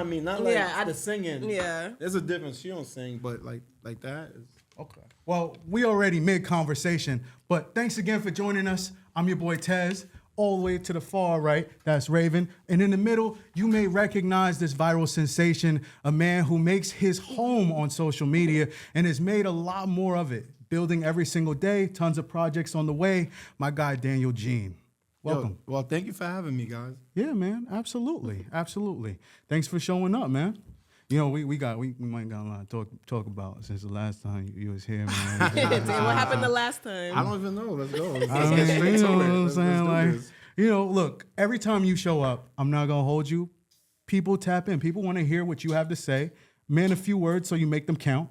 I mean, not like the singing. Yeah. There's a difference. She don't sing, but like that is Okay. Well, we already mid-conversation, but thanks again for joining us. I'm your boy Tez. All the way to the far right, that's Rayven. And in the middle, you may recognize this viral sensation, a man who makes his home on social media and has made a lot more of it, building every single day, tons of projects on the way. My guy, Daniel Jean. Welcome. Yo, well, thank you for having me, guys. Yeah, man, absolutely, absolutely. Thanks for showing up, man. You know, we might got a lot to talk about since the last time you was here, man. What happened the last time? I don't even know. Let's go. Let's I get mean, straight you know to what it. I'm Let's saying? do Like, this. you know, look, every time you show up, I'm not gonna hold you. People tap in. People want to hear what you have to say. Man, a few words so you make them count.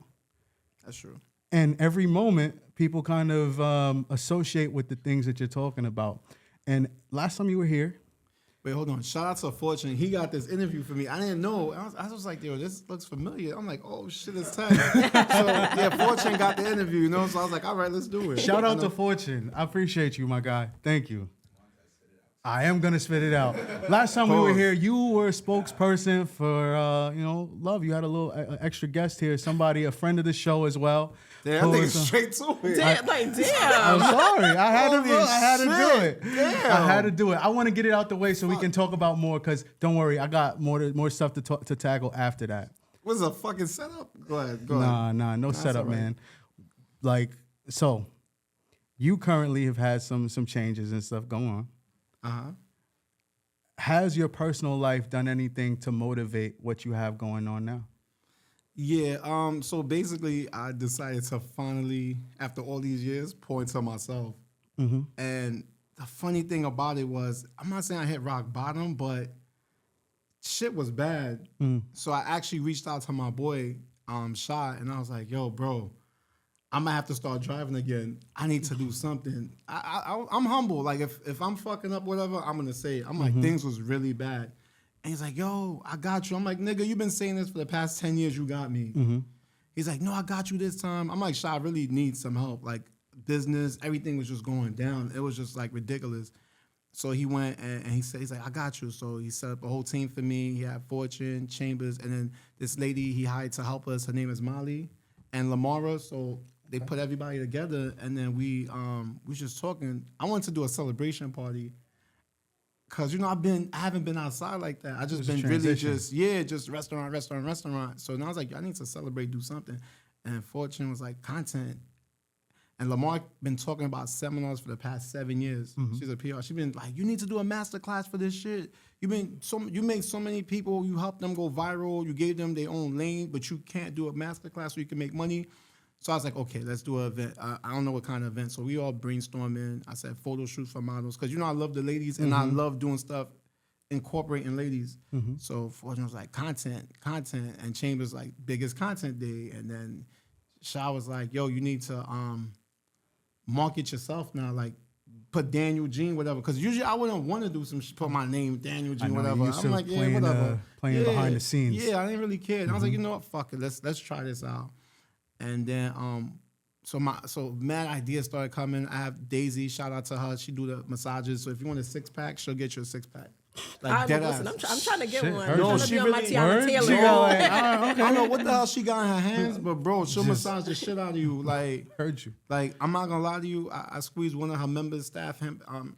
That's true. And every moment, people kind of associate with the things that you're talking about. And last time you were here, Wait, hold on. Shout out to Fortune. He got this interview for me. I didn't know. I was like, yo, this looks familiar. I'm like, oh, shit, it's Ted. So, yeah, Fortune got the interview, you know? So I was like, all right, let's do it. shout out to Fortune. I appreciate you, my guy. Thank you. I am going to spit it out. Last time we were here, you were a spokesperson for, Love. You had a little extra guest here, somebody, a friend of the show as well. Damn, I think it's straight to it. Damn. I'm sorry. I had to do it. Damn. I had to do it. I want to get it out the way so we can talk about more because don't worry, I got more stuff to tackle after that. What's a fucking setup? Go ahead. Nah, no setup, right. man. Like, so you currently have had some changes and stuff going on. Uh-huh. Has your personal life done anything to motivate what you have going on now? Yeah, so basically I decided to finally, after all these years, pour into myself. Mm-hmm. And the funny thing about it was, I'm not saying I hit rock bottom, but shit was bad. So I actually reached out to my boy, Shy, and I was like, yo, bro, I'm gonna have to start driving again. I need to do something. I'm humble. Like, if I'm fucking up, whatever, I'm gonna say it. I'm like, things was really bad. And he's like, yo, I got you. I'm like, nigga, you've been saying this for the past 10 years. You got me. He's like, no, I got you this time. I'm like, Shy, I really need some help. Like, business, everything was just going down. It was just, like, ridiculous. So he went and he said, he's like, I got you. So he set up a whole team for me. He had Fortune, Chambers, and then this lady he hired to help us. Her name is Molly and Lamara. So they put everybody together, and then we was just talking. I wanted to do a celebration party. Cause you know I haven't been outside like that. I just been really just restaurant. So now I was like, I need to celebrate, do something. And Fortune was like, content. And Lamar been talking about seminars for the past 7 years. She's a PR. She's been like, you need to do a masterclass for this shit. You made so many people. You helped them go viral. You gave them their own lane, but you can't do a masterclass so you can make money. So I was like, okay, let's do an event. I don't know what kind of event. So we all brainstorming. I said photo shoots for models. Because, you know, I love the ladies and I love doing stuff, incorporating ladies. So Fortune was like, content. And Chambers like, biggest content day. And then Shaw was like, yo, you need to market yourself now. Like, put Daniel Jean, whatever. Because usually I wouldn't want to do some put my name, Daniel Jean, whatever. I'm like, yeah, whatever. Playing behind the scenes. Yeah, I didn't really care. And I was like, you know what, fuck it. Let's try this out. And then, so mad ideas started coming. I have Daisy, shout out to her. She do the massages. So if you want a 6-pack, she'll get you a 6-pack. Like dead ass. I'm trying to get one. No, I'm trying to be on my Tiana Taylor. I don't know what the hell she got in her hands, but bro, she'll massage the shit out of you. Like, heard you. Like, I'm not gonna lie to you. I squeezed one of her members' staff.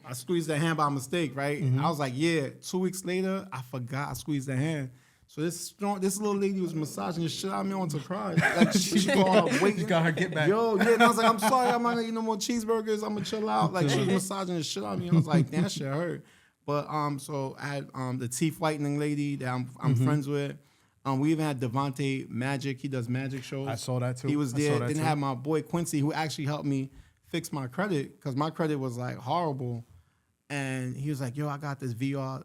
I squeezed their hand by mistake, right? I was like, yeah. 2 weeks later, I forgot I squeezed their hand. So this little lady was massaging the shit out of me. I wanted to cry. Like she got her get back. Yo, yeah. And I was like, I'm sorry, I'm not gonna eat no more cheeseburgers. I'm gonna chill out. Like she was massaging the shit out of me. I was like, damn, that shit hurt. But so I had the teeth whitening lady that I'm friends with. We even had Devontae Magic. He does magic shows. I saw that too. He was there. Then I had my boy Quincy, who actually helped me fix my credit because my credit was like horrible. And he was like, yo, I got this VR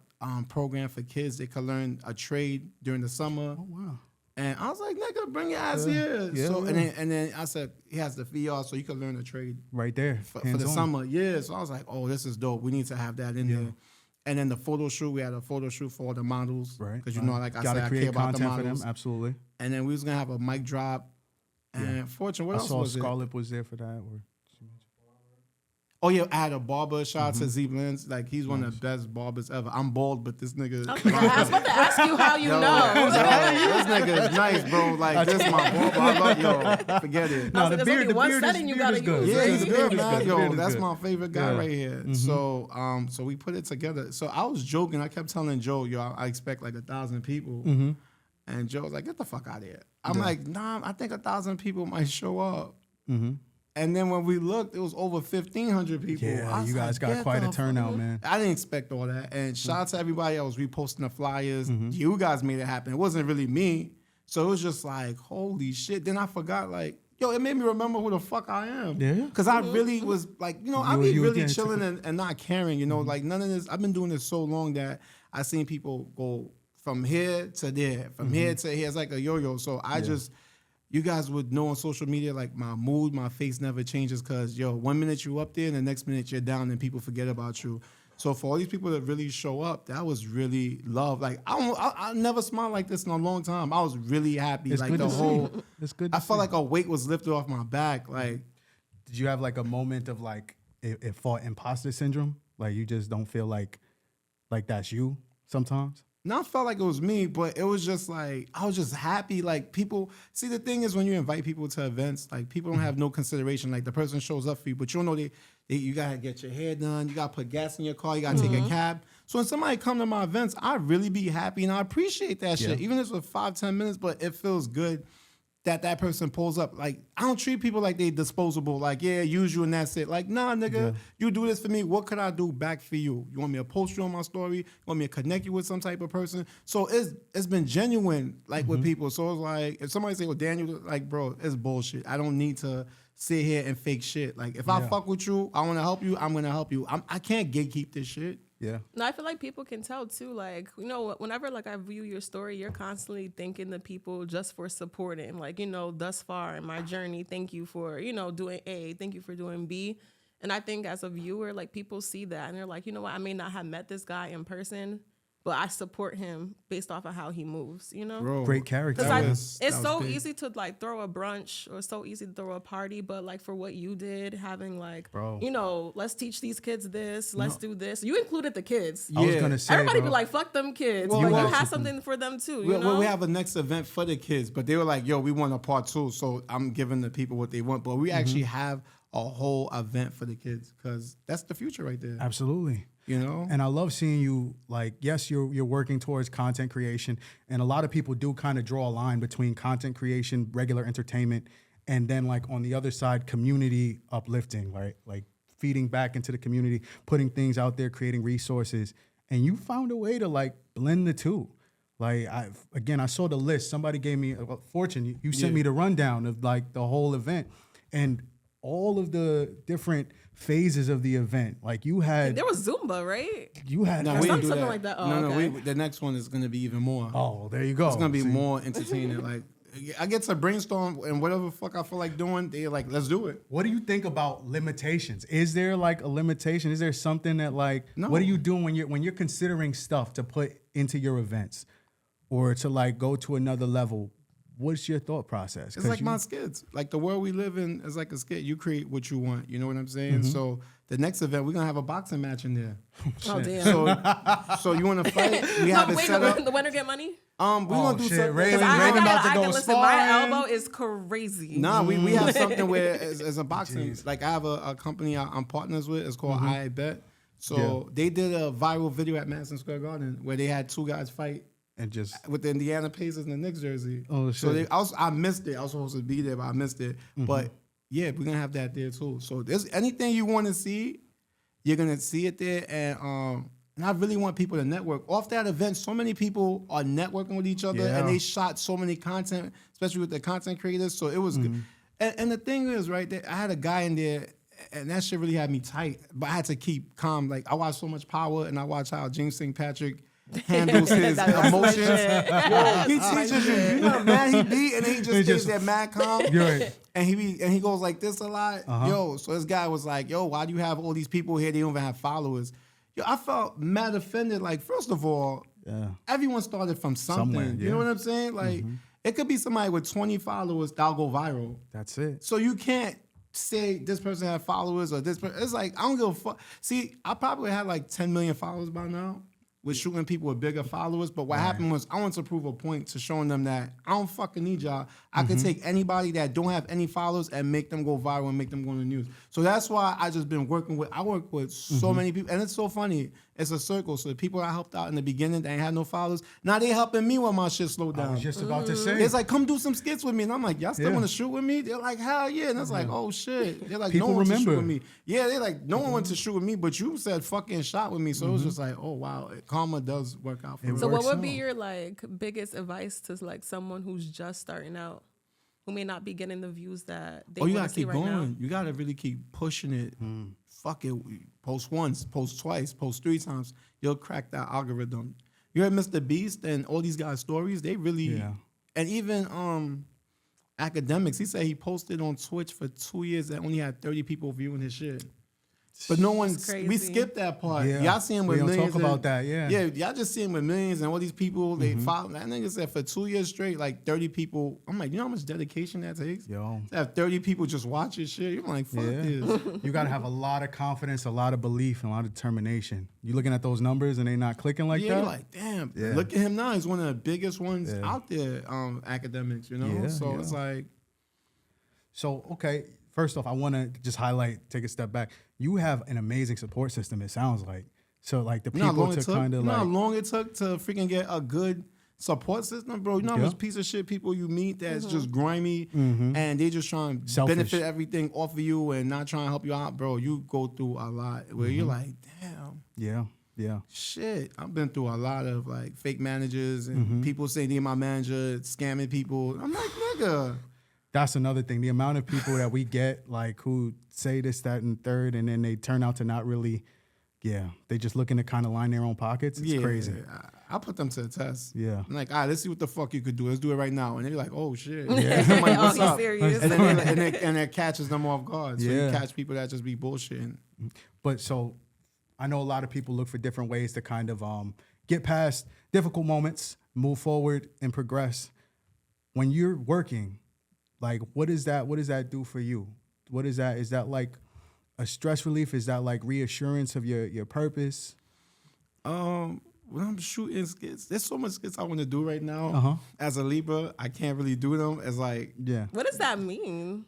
program for kids. They could learn a trade during the summer. Oh, wow. And I was like, nigga, bring your ass here. Yeah, so yeah. And then I said, he has the VR so you could learn a trade. Right there. For the summer. Yeah. So I was like, oh, this is dope. We need to have that in there. And then the photo shoot, we had a photo shoot for all the models. Right. Because you know, like I Gotta said, I create care about the content for models. them. Absolutely. And then we was going to have a mic drop. And Fortune, what else was it? I saw Scarlett was there for that. Oh yeah, I had a barber. Shout out to Z Blends. Like he's one of the best barbers ever. I'm bald, but this nigga. I was about to ask you how you know. This nigga is nice, bro. Like this my barber. I love yo. Forget it. No, the beard is good. Yeah, he's good, man. Yo, beard is that's good. my favorite guy right here. So, so we put it together. So I was joking. I kept telling Joe, yo, I expect like 1,000 people. And Joe was like, get the fuck out of here. I'm like, nah, I think 1,000 people might show up. And then when we looked, it was over 1,500 people. Yeah, you guys got quite a turnout, man. I didn't expect all that. And shout out to everybody else reposting the flyers. You guys made it happen. It wasn't really me. So it was just like, holy shit. Then I forgot, like, yo, it made me remember who the fuck I am. Yeah. Because I really was like, you know, I be really chilling and not caring, you know, like none of this. I've been doing this so long that I seen people go from here to there, from here to here. It's like a yo-yo. So I just... You guys would know on social media, like my mood, my face never changes because, yo, 1 minute you up there and the next minute you're down and people forget about you. So for all these people that really show up, that was really love. Like I never smiled like this in a long time. I was really happy. It's like good the to whole, see. It's good. I felt like a weight was lifted off my back. Like, did you have like a moment of like it fought imposter syndrome? Like you just don't feel like that's you sometimes? Not felt like it was me, but it was just like, I was just happy. Like people, see the thing is when you invite people to events, like people don't have no consideration. Like the person shows up for you, but you don't know you gotta get your hair done, you gotta put gas in your car, you gotta take a cab. So when somebody come to my events, I really be happy and I appreciate that shit. Even if it's for 5-10 minutes, but it feels good that person pulls up. Like, I don't treat people like they disposable. Like, yeah, use you and that's it. Like, nah, nigga, you do this for me. What could I do back for you? You want me to post you on my story? You want me to connect you with some type of person? So it's been genuine, like, with people. So it's like, if somebody say, well, Daniel, like, bro, it's bullshit. I don't need to sit here and fake shit. Like, if I fuck with you, I want to help you, I'm going to help you. I can't gatekeep this shit. Yeah. No, I feel like people can tell too. Like, you know, whenever like I view your story, you're constantly thanking the people just for supporting. Like, you know, thus far in my journey, thank you for, you know, doing A, thank you for doing B. And I think as a viewer, like people see that and they're like, you know what, I may not have met this guy in person, but I support him based off of how he moves, you know? Bro, great character. It's so easy to like throw a brunch or so easy to throw a party, but like for what you did, having like, you know, let's teach these kids this, let's do this. You included the kids. I was gonna say, everybody be like, fuck them kids. Well, like, you have something for them too, you know? We have a next event for the kids, but they were like, yo, we want a part 2, so I'm giving the people what they want. But we actually have a whole event for the kids because that's the future right there. Absolutely. You know? And I love seeing you, like, yes, you're working towards content creation. And a lot of people do kind of draw a line between content creation, regular entertainment, and then, like, on the other side, community uplifting, right? Like, feeding back into the community, putting things out there, creating resources. And you found a way to, like, blend the two. Like, I saw the list. Somebody gave me, Fortune, you sent me the rundown of, like, the whole event. And all of the different phases of the event. Like you had... There was Zumba, right? You had... No, we didn't do something that. like that. Oh, no, okay. the next one is going to be even more. Oh, there you go. It's going to be more entertaining. Like, I get to brainstorm and whatever the fuck I feel like doing, they're like, let's do it. What do you think about limitations? Is there like a limitation? Is there something that like... No. What are you doing when you're considering stuff to put into your events or to like go to another level? What's your thought process? It's like my skits. Like the world we live in is like a skit. You create what you want. You know what I'm saying? So the next event, we're going to have a boxing match in there. Oh, damn. So you want to fight? We have it set up. The winner get money? We're going to do something. Rayven about to go listen, my elbow is crazy. Nah, we have something where it's a boxing. Like I have a company I'm partners with. It's called I Bet. So they did a viral video at Madison Square Garden where they had 2 guys fight. And just with the Indiana Pacers and the Knicks jersey. Oh shit! So I missed it. I was supposed to be there, but I missed it. But yeah, we're gonna have that there too. So there's anything you want to see, you're gonna see it there. And I really want people to network off that event. So many people are networking with each other, and they shot so many content, especially with the content creators. So it was good. And the thing is, right there, I had a guy in there. And that shit really had me tight, but I had to keep calm. Like I watched so much Power, and I watched how James St. Patrick handles his emotions. Yo, he teaches you. You know how mad he be, and then he just stays there mad calm. Right. And he goes like this a lot. Yo, so this guy was like, yo, why do you have all these people here? They don't even have followers. Yo, I felt mad offended. Like, first of all, everyone started from something. Somewhere, You know what I'm saying? Like, it could be somebody with 20 followers that'll go viral. That's it. So you can't say this person had followers or this person. It's like, I don't give a fuck. See, I probably had like 10 million followers by now with shooting people with bigger followers. But what happened was I wanted to prove a point to showing them that I don't fucking need y'all. I could take anybody that don't have any followers and make them go viral and make them go in the news. So that's why I just been I work with so many people. And it's so funny. It's a circle. So the people I helped out in the beginning that ain't had no followers, now they helping me when my shit slowed down. I was just about to say. It's like, come do some skits with me. And I'm like, y'all still want to shoot with me? They're like, hell yeah. And it's like, oh shit. They're like, People no one wants to shoot remember. with me. Yeah, they're like, no one wants to shoot with me, but you said fucking shot with me. So it was just like, oh wow, karma does work out for me. So what works would be out. your like biggest advice to like someone who's just starting out, who may not be getting the views that they You want gotta to see keep right going. now? You gotta really keep pushing it. Fuck it. Post once, post twice, post 3 times. You'll crack that algorithm. You heard Mr. Beast and all these guys' stories. They really, and even academics. He said he posted on Twitch for 2 years that only had 30 people viewing his shit. But no one, crazy. we skipped that part. Yeah. Y'all see him with We don't millions. talk about that, yeah. Yeah, y'all just see him with millions and all these people, they follow. That nigga said for 2 years straight, like 30 people. I'm like, you know how much dedication that takes? Yo. To have 30 people just watch your shit. You're like, fuck this. You got to have a lot of confidence, a lot of belief, and a lot of determination. You looking at those numbers and they not clicking like Yeah, that? you're like, damn. Yeah. Look at him now. He's one of the biggest ones Yeah. out there, academics, you know? Yeah, So yeah. it's like, So, okay, first off, I want to just highlight, take a step back. You have an amazing support system, it sounds like. So, like, the you know how people long to it took? kind You of know how like, long it took to freaking get a good support system, bro? You know how Yeah. much piece of shit people you meet that's just grimy and they just trying to Selfish. benefit everything off of you and not trying to help you out, bro. You go through a lot where you're like, damn. yeah. Shit, I've been through a lot of like fake managers and people saying they're my manager, scamming people. I'm like, nigga. That's another thing. The amount of people that we get, like, who say this, that, and third, and then they turn out to not really, they just looking to kind of line their own pockets. It's crazy. I put them to the test. Yeah. I'm like, all right, let's see what the fuck you could do. Let's do it right now. And they're like, oh shit. Yeah. I'm like, Oh, what's he's up? serious. And it catches them off guard. So Yeah. you catch people that just be bullshitting. But so I know a lot of people look for different ways to kind of get past difficult moments, move forward, and progress. When you're working, like, what does that do for you? What is that? Is that like a stress relief? Is that like reassurance of your purpose? When I'm shooting skits, there's so much skits I want to do right now. As a Libra, I can't really do them. It's like, What does that mean?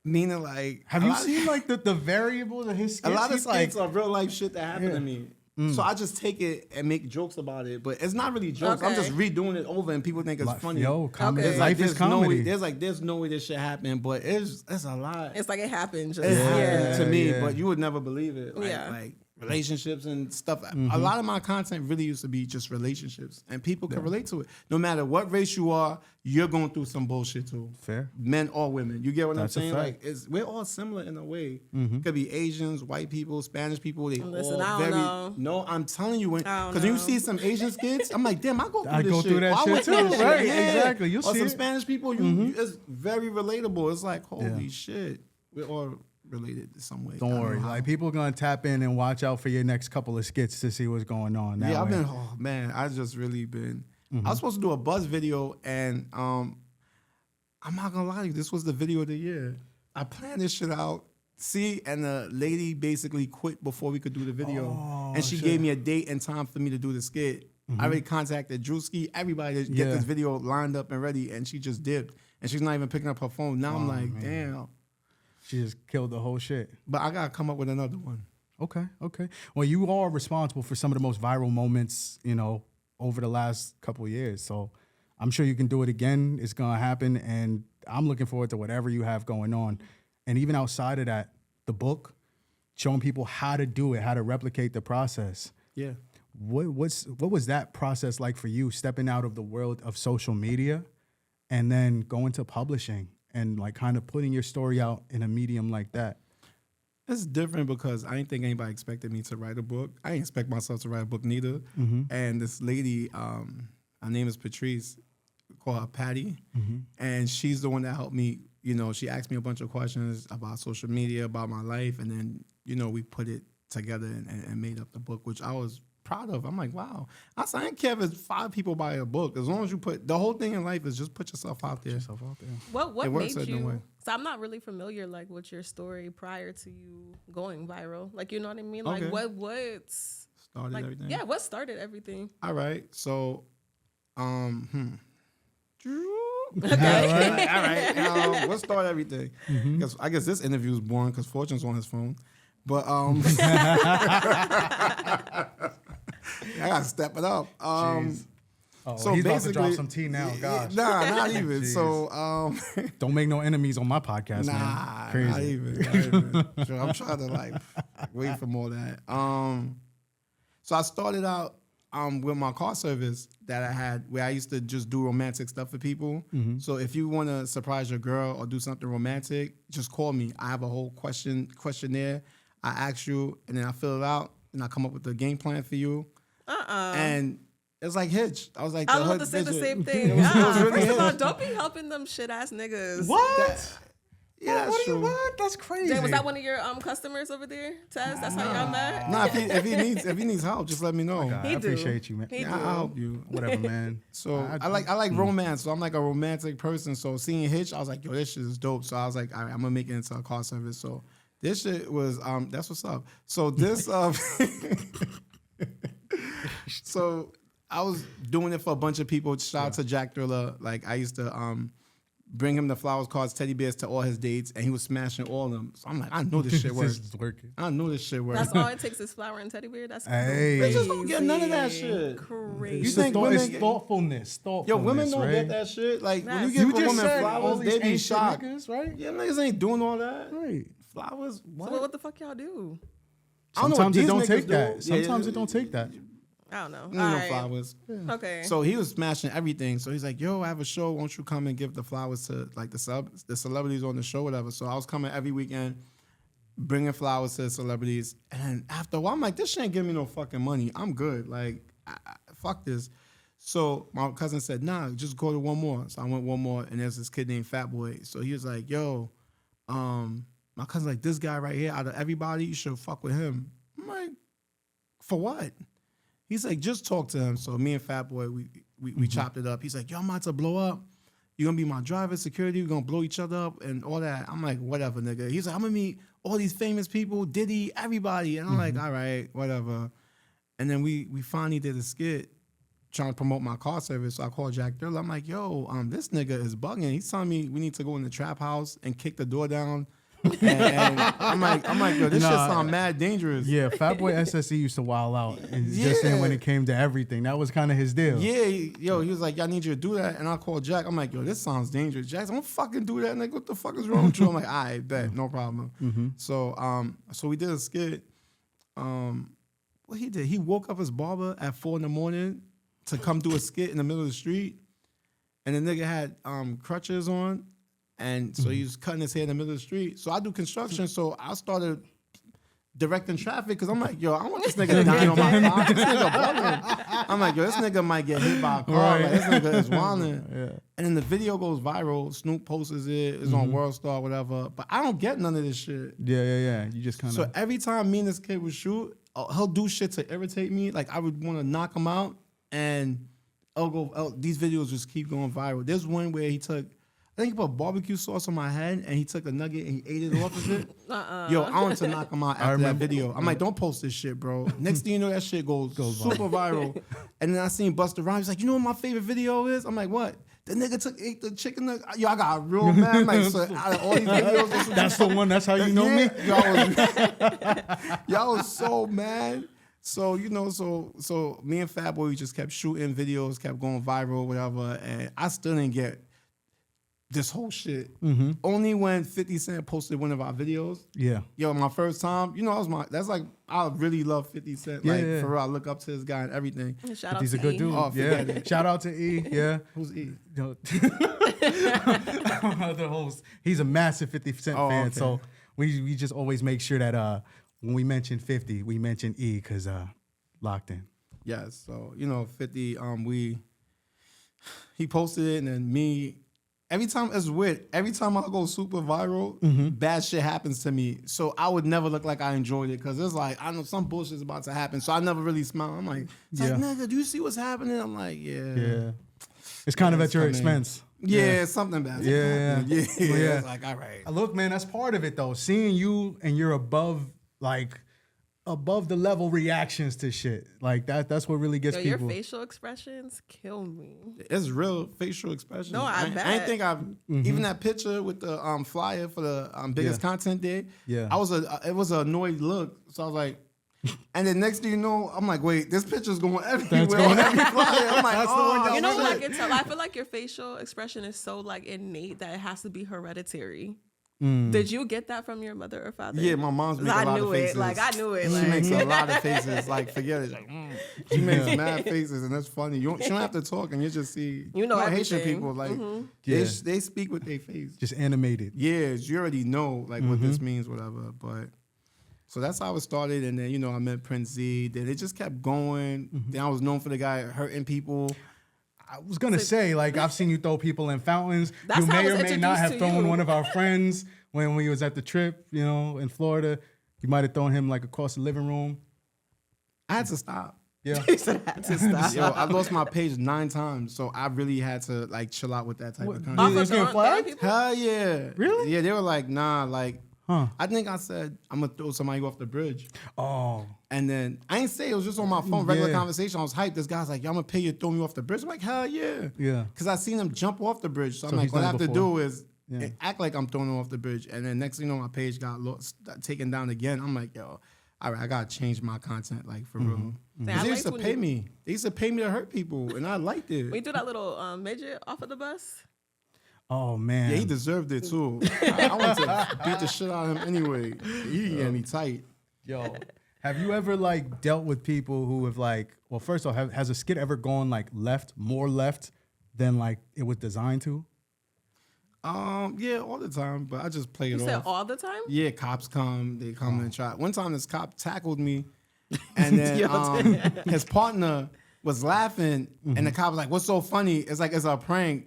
meaning like, Have you seen like the variables of his skits? a lot of He's like, skits are real life shit that happened to me. So I just take it and make jokes about it, but it's not really jokes. I'm Okay. just redoing it over, and people think it's funny. Yo, comedy. Okay. Life is there's no comedy. way, there's no way this shit happened, but it's a lot. It's like it happened. Just It happened to me, yeah. but you would never believe it. Like relationships and stuff. A lot of my content really used to be just relationships, and people can relate to it. No matter what race you are, you're going through some bullshit too. Fair. Men or women. You get what That's a I'm saying? fact. Like we're all similar in a way. Could be Asians, white people, Spanish people. They Listen, all I don't very. know. No, I'm telling you, I don't because when you know. see some Asian skits, I'm like, damn, I go through I this go shit. through that Or I shit went through too, this shit. right, Yeah. exactly. You'll or see some it. Spanish people, it's very relatable. It's like, holy shit, we're all related in some way. I Don't worry. know how. Like, people are gonna tap in and watch out for your next couple of skits to see what's going on. That Yeah, I've way. been. Oh man, I just really been. I was supposed to do a buzz video, and I'm not gonna lie to you, this was the video of the year. I planned this shit out. See, and the lady basically quit before we could do the video, and she gave me a date and time for me to do the skit. I already contacted Drewski, everybody to get this video lined up and ready, and she just dipped, and she's not even picking up her phone. Now I'm like, damn. She just killed the whole shit. But I gotta come up with another one. Okay. Well, you are responsible for some of the most viral moments, over the last couple of years. So I'm sure you can do it again. It's gonna happen, and I'm looking forward to whatever you have going on. And even outside of that, the book, showing people how to do it, how to replicate the process. Yeah. What was that process like for you, stepping out of the world of social media and then going to publishing and like kind of putting your story out in a medium like that? It's different because I didn't think anybody expected me to write a book. I didn't expect myself to write a book neither. And this lady, her name is Patrice, call her Patty, and she's the one that helped me. She asked me a bunch of questions about social media, about my life, and then we put it together and made up the book, which I was proud of. I'm like, wow. I said, I don't care if it's 5 people buy a book. As long as you put, the whole thing in life is just put yourself out there. What It made works a certain way. you? So I'm not really familiar like with your story prior to you going viral. Like, you know what I mean? Like Okay. what's Started like, everything. yeah, what started everything? All right. So, Okay. all right. What started everything? Because I guess this interview is boring because Fortune's on his phone. But I gotta step it up. Jeez. So he's about to basically, drop some tea now. Gosh. Nah, not even. Jeez. So Don't make no enemies on my podcast, man. nah, Crazy. not even. So I'm trying to like wait for more of that. So I started out with my car service that I had, where I used to just do romantic stuff for people. So if you want to surprise your girl or do something romantic, just call me. I have a whole questionnaire. I ask you, and then I fill it out, and I come up with a game plan for you. And it's like Hitch. I was like, I was about to say the same thing. It was really First of all, Hitch. don't be helping them shit ass niggas. What? Yeah, that's true. What? That's crazy. Jay, was that one of your customers over there, Tez? That's how y'all met? Nah, if he needs help, just let me know. God, I He do. appreciate you, man. He Yeah, do. I'll help you. Whatever, man. So I like romance. So I'm like a romantic person. So seeing Hitch, I was like, yo, this shit is dope. So I was like, all right, I'm gonna make it into a car service. So this shit was that's what's up. So this so I was doing it for a bunch of people. Shout out to Jack Thriller. Like I used to bring him the flowers, cards, teddy bears to all his dates, and he was smashing all of them. So I'm like, I know this shit works. This is working. I know this shit works. That's all it takes is flower and teddy bear. That's Hey. crazy. Bitches don't get none of that shit. Crazy. You It's, think it's women- thoughtfulness. Yo, women don't right? get that shit. Like when you Yes. give You a just woman said all flowers, these they be ain't shit shocked. niggas, right? Yeah, niggas ain't doing all that. Right. Flowers, what? So what the fuck y'all do? I don't know what Sometimes it these don't niggas take do. that. Yeah, Sometimes it don't take that. I don't know. No All right. flowers. Okay. So he was smashing everything. So he's like, yo, I have a show. Won't you come and give the flowers to like the celebrities on the show, whatever. So I was coming every weekend, bringing flowers to the celebrities. And after a while, I'm like, this shit ain't giving me no fucking money. I'm good. Like, fuck this. So my cousin said, nah, just go to one more. So I went one more, and there's this kid named Fat Boy. So he was like, yo, my cousin's like, this guy right here, out of everybody, you should fuck with him. I'm like, for what? He's like, just talk to him. So me and Fat Boy, we chopped it up. He's like, yo, I'm about to blow up. You're going to be my driver, security. We're going to blow each other up and all that. I'm like, whatever, nigga. He's like, I'm going to meet all these famous people, Diddy, everybody. And I'm like, all right, whatever. And then we finally did a skit trying to promote my car service. So I called Jack Thriller. I'm like, yo, this nigga is bugging. He's telling me we need to go in the trap house and kick the door down. And I'm like, yo, this shit sound mad dangerous. Yeah, Fatboy SSE used to wild out, and just Yeah. when it came to everything, that was kind of his deal. Yeah, he was like, y'all need you to do that. And I called Jack. I'm like, yo, this sounds dangerous. Jack's, don't fucking do that, nigga. What the fuck is wrong with you? I'm like, all right, bet, no problem. So we did a skit. What he did, he woke up his barber at 4 a.m. to come do a skit in the middle of the street. And the nigga had crutches on. And so he was cutting his hair in the middle of the street. So I do construction, so I started directing traffic because I'm like, yo, I want this nigga dying on my car. This nigga bugging. I'm like, yo, this nigga might get hit by a car. Right. Like, this nigga is wilding. Yeah. And then the video goes viral. Snoop posts it. It's on World Star, whatever. But I don't get none of this shit. Yeah. You just kind of. So every time me and this kid would shoot, he'll do shit to irritate me. Like I would want to knock him out, and these videos just keep going viral. There's one where he took, I think he put barbecue sauce on my head, and he took a nugget and he ate it off of it. Yo, I wanted to knock him out after that video. I'm like, don't post this shit, bro. Next thing you know, that shit goes super viral. And then I seen Busta Rhymes. He's like, you know what my favorite video is? I'm like, what? The nigga ate the chicken nugget. Yo, I got real mad. I'm like, so out of all these videos, this is That's the one. That's how you know me. Y'all was so mad. So, so me and Fat Boy, we just kept shooting videos, kept going viral, whatever. And I still didn't get this whole shit. Only when 50 Cent posted one of our videos. Yeah. Yo, my first time, that's like, I really love 50 Cent. Yeah, like, yeah. for real, I look up to this guy and everything. Shout out He's a to good E. dude. Oh, forget Yeah. it. Shout out to E. Yeah. Who's E? Yo. The host. He's a massive 50 Cent fan. okay. So we just always make sure that when we mention 50, we mention E because locked in. Yes. So, 50, he posted it, and then me every time it's weird. Every time I go super viral, bad shit happens to me. So I would never look like I enjoyed it because it's like I know some bullshit's about to happen. So I never really smile. I'm like, nigga, do you see what's happening? I'm like, yeah. It's kind of at your expense. Yeah, something bad. Yeah. It's like, all right. Look, man, that's part of it though. Seeing you and you're above the level reactions to shit. Like that's what really gets people. Your facial expressions kill me. It's real facial expression. No, I bet. I didn't think even that picture with the flyer for the biggest content day. Yeah. It was an annoyed look. So I was like, and then next thing you know, I'm like, wait, this picture's going everywhere on every flyer. I'm like, you know what I can tell? I feel like your facial expression is so like innate that it has to be hereditary. Did you get that from your mother or father? Yeah, my mom's makes a lot of faces. I knew it. She makes a lot of faces. Like, forget it. Like, she makes mad faces, and that's funny. She don't have to talk, and you just see. Haitian people like they speak with their face, just animated. Yeah, you already know like what this means, whatever. But so that's how it started, and then I met Prince Z. Then it just kept going. Then I was known for the guy hurting people. I was gonna say, like, I've seen you throw people in fountains. That's You how I may was or may not have introduced to thrown you. one of our friends when we was at the trip, in Florida. You might have thrown him like across the living room. I had to stop. Yeah. He said I had to stop. Yo, I lost my page 9 times, so I really had to like chill out with that type of You content. was getting flagged? Hell yeah. Really? Yeah, they were like, nah, like, Huh. I think I said, I'm gonna throw somebody off the bridge. Oh. And then I ain't say it was just on my phone, regular Yeah. conversation. I was hyped. This guy's like, yo, I'm gonna pay you to throw me off the bridge. I'm like, hell yeah. Yeah. Because I seen him jump off the bridge. So I'm So like, he's what I done have it to before. do is Yeah. act like I'm throwing him off the bridge. And then next thing you know, my page got taken down again. I'm like, yo, all right, I gotta change my content, like for real. Yeah, 'Cause I they used to liked pay when me. They used to pay me to hurt people, and I liked it. We do that little midget off of the bus. Oh man. Yeah, he deserved it too. I wanted to beat the shit out of him anyway. He had me tight. Yo, have you ever like dealt with people who have like, well, first off, has a skit ever gone like more left than like it was designed to? Yeah, all the time, but I just play it You off. said all the time? Yeah, cops come, they come and try. One time this cop tackled me, and then his partner was laughing, and the cop was like, what's so funny? It's like, it's a prank.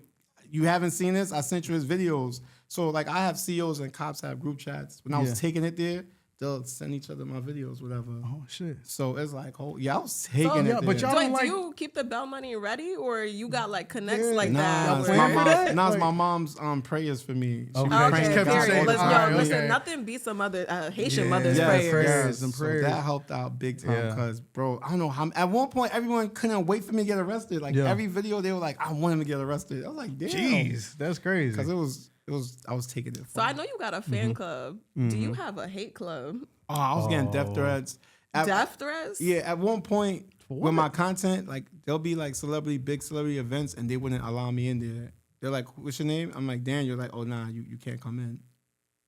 You haven't seen this? I sent you his videos. So like I have CEOs and cops have group chats. When I was taking it there, they'll send each other my videos, whatever. Oh shit. So it's like, I was taking it but there. y'all Wait, don't do you keep the bell money ready, or you got like connects like Nah, that? it's where- my for mom. that? Nah, it's Like- my mom's prayers for me. She Okay. was Okay, praying kept God it period. safe. all the Listen, time. listen, okay. nothing beats some other Haitian Yeah. mother's Yes, prayers. prayers. Some So prayers. that helped out big time Yeah. because, bro, I don't know how. At one point, everyone couldn't wait for me to get arrested. Like Yeah. every video, they were like, "I want him to get arrested." I was like, "Damn," Jeez, that's crazy. because it was. I was taking it. So I know you got a fan club. Do you have a hate club? Oh, I was getting death threats. Death threats? Yeah, at one point with my content, like there'll be like big celebrity events, and they wouldn't allow me in there. They're like, "What's your name?" I'm like, "Daniel." Like, "Oh nah, you can't come in.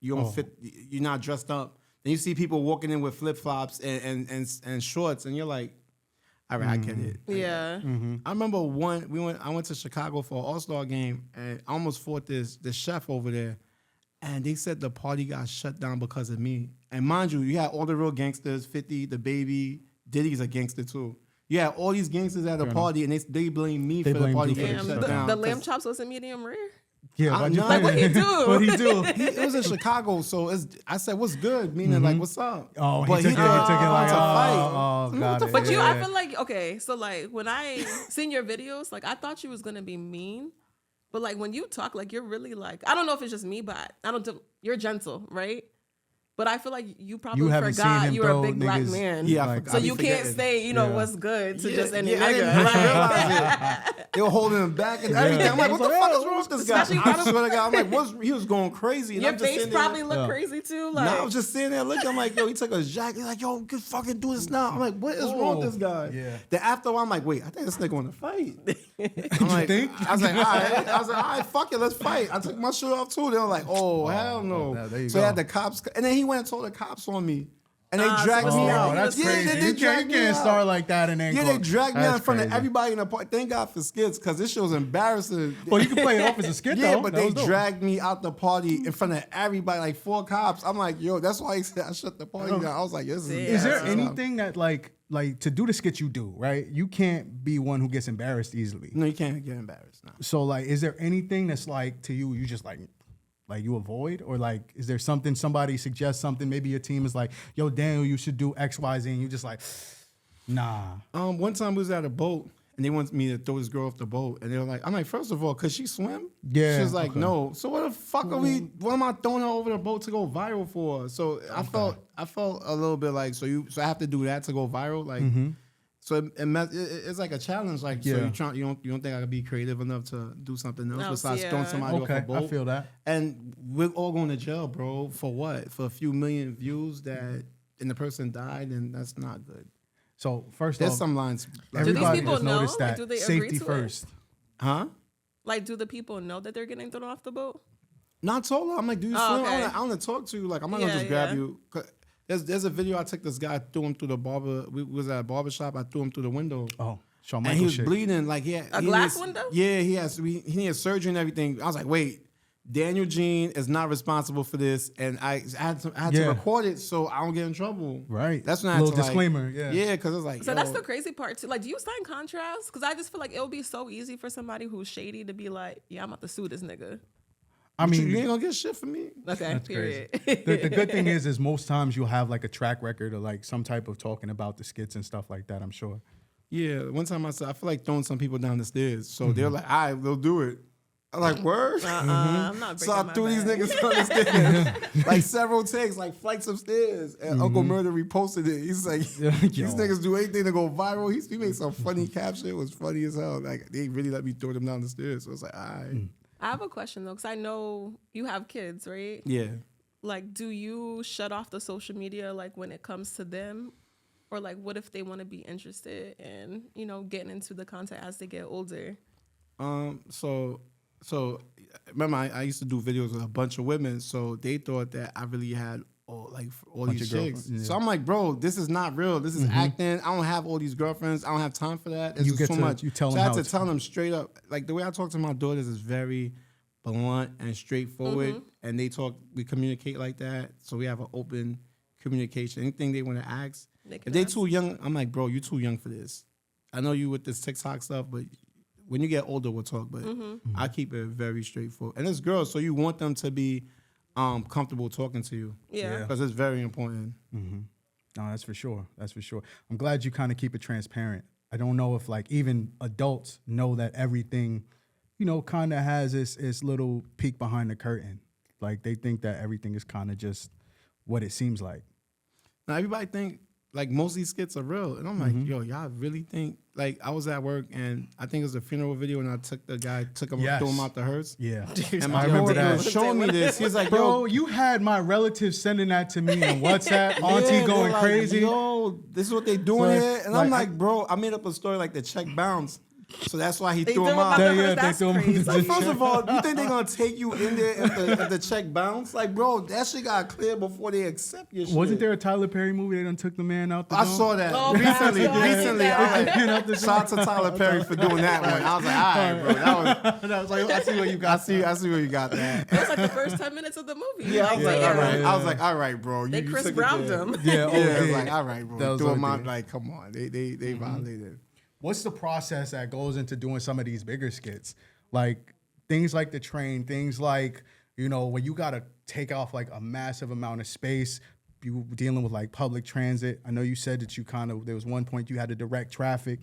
You don't fit. You're not dressed up." Then you see people walking in with flip flops and shorts, and you're like, "All right, I get it." Yeah. I remember I went to Chicago for an All-Star game, and I almost fought this chef over there, and they said the party got shut down because of me. And mind you, you had all the real gangsters, 50, the baby, Diddy's a gangster too. You had all these gangsters at the party, and they blame me for the blame party you for getting Damn, shut the, down. the lamb chops wasn't medium rare? yeah, why'd you know. say Like, what that? he do? What'd he do? It was in Chicago, so I said, "What's good?" Meaning like, "What's up?" Oh, he But took it like, to fight. oh, got it. But you, yeah. I feel like, okay, so like when I seen your videos, like I thought you was gonna be mean. But like when you talk, like you're really like, I don't know if it's just me, but you're gentle, right? But I feel like you probably haven't seen forgot him you were a throw big black niggas- man. Yeah, I Like, forgot. So I be you can't forgetting. say, what's good to just any I didn't nigga. Like, realize it. They were holding him back and everything. I'm like, what the fuck is wrong with this guy? Especially I swear to God, I'm like, he was going crazy. And your I'm just face sitting there- probably looked crazy too. Like, Nah, I was just sitting there looking. I'm like, yo, he took a jacket. He's like, yo, good fucking do this now. I'm like, what is wrong with this guy? Yeah. Then after a while, I'm like, wait, I think this nigga want to fight. I'm like, think? I was like, all right, fuck it, let's fight. I took my shirt off too. They were like, oh, hell no. there you So they go. had the cops, and then he went and told the cops on me. And they dragged me out. Oh, that's Yeah, crazy. they You dragged me can't out. start like that and then Yeah, go. they dragged me out in front of That's everybody in the party. Thank God for Skits, because this shit was embarrassing. Well, you can play it off as a skit, Yeah, though. but That they was dope. dragged me out the party in front of everybody, like 4 cops. I'm like, yo, that's why he said I shut the party down. I was like, this is Is there embarrassing. anything that like to do the skits you do, right? You can't be one who gets embarrassed easily. No, you can't get embarrassed. No. So like, is there anything that's like to you just like you avoid, or like, is there something somebody suggests something? Maybe your team is like, yo, Daniel, you should do X, Y, Z, and you just like, nah. One time we was at a boat and they wanted me to throw this girl off the boat, and they were like, I'm like, first of all, could she swim? Yeah, She was like, okay. no. So what the fuck are we? What am I throwing her over the boat to go viral for? So I felt a little bit like, so I have to do that to go viral, like. So it's like a challenge, like so you don't think I could be creative enough to do something else besides throwing somebody off a boat? I feel that. And we're all going to jail, bro. For what? For a few million views and the person died, and that's not good. So first There's off, some lines. everybody people has know? noticed Like, that do they agree safety to it? first. Huh? Like, do the people know that they're getting thrown off the boat? Not told her. I'm like, do you Oh, swim? okay. I want to talk to you. Like, I'm not gonna Yeah, just grab yeah. you. There's a video I took this guy, threw him through the barber. We was at a barber shop. I threw him through the window. Oh, Shawn And he Michaels was shit. bleeding, like he glass needs- window? Yeah, he needed surgery and everything. I was like, wait, Daniel Jean is not responsible for this, and I had to record it so I don't get in trouble. Right. That's when I had Little to, like- disclaimer, yeah. Yeah, because it's like, So yo, that's the crazy part too. Like, do you sign contracts? Because I just feel like it would be so easy for somebody who's shady to be like, yeah, I'm about to sue this nigga. I mean, you ain't gonna get shit from me. Okay, That's period. the good thing is most times you'll have like a track record or like some type of talking about the skits and stuff like that, I'm sure. Yeah, one time I said I feel like throwing some people down the stairs, so Mm-hmm. they're like, all right, they'll do it. I'm like, word. I'm not breaking So I my threw these back. niggas down the stairs, like several takes, like flights of stairs. And Uncle Murder reposted it. He's like, Yo. these niggas do anything to go viral. He made some funny caption. It was funny as hell. Like they really let me throw them down the stairs. So it's like, all right. I have a question though, because I know you have kids, right? Yeah. Like, do you shut off the social media like when it comes to them? Or like, what if they want to be interested in, getting into the content as they get older? So remember I used to do videos with a bunch of women, so they thought that I really had all Bunch these of chicks. girlfriends, yeah. So I'm like, bro, this is not real. This is acting. I don't have all these girlfriends. I don't have time for that. It's You just get so to- much. you tell so them I how had to it's- tell them straight up. Like the way I talk to my daughters is very blunt and straightforward, and we communicate like that. So we have an open communication. Anything they want to ask, They can if they ask. too young, I'm like, bro, you too young for this. I know you with this TikTok stuff, but when you get older, we'll talk. But I keep it very straightforward. And it's girls, so you want them to be comfortable talking to you. Yeah. Because it's very important. No, that's for sure. That's for sure. I'm glad you kind of keep it transparent. I don't know if like even adults know that everything, kind of has its little peek behind the curtain. Like they think that everything is kind of just what it seems like. Now, everybody think, like, most of these skits are real. And I'm like, yo, y'all really think? Like, I was at work, and I think it was a funeral video, and I took the guy, threw him out the hearse. Yeah. And I my remember coworker that. was showing me this. He was like, Bro, yo, you had my relatives sending that to me in WhatsApp. Auntie yeah, going they're like, crazy. Yo, this is what they doing Like- here. And like, I'm like, bro, I made up a story like the check bounced. So that's why he They threw threw him him out. out the Yeah, hearse. they That's threw him crazy. into Like, first of all, you think they're gonna take you in there if the check bounced? Like, bro, that shit got cleared before they accept your shit. Wasn't there a Tyler Perry movie they done took the man out the I door? saw that Oh, recently. yeah. Recently, I was like, shout out to Tyler Perry for doing that one. I was like, all right, bro, that was like, I see where you got. I see where you got that. That's like the first 10 minutes of the movie. Yeah, I was like, all right. yeah. I was like, all right, bro. They you Chris took it Browned there. them. Yeah, Yeah, I was OD. like, all right, bro. That was Threw him OD. out. Like, come on, they violated. What's the process that goes into doing some of these bigger skits? Like things like the train, things like, when you got to take off like a massive amount of space, you dealing with like public transit. I know you said that there was one point you had to direct traffic.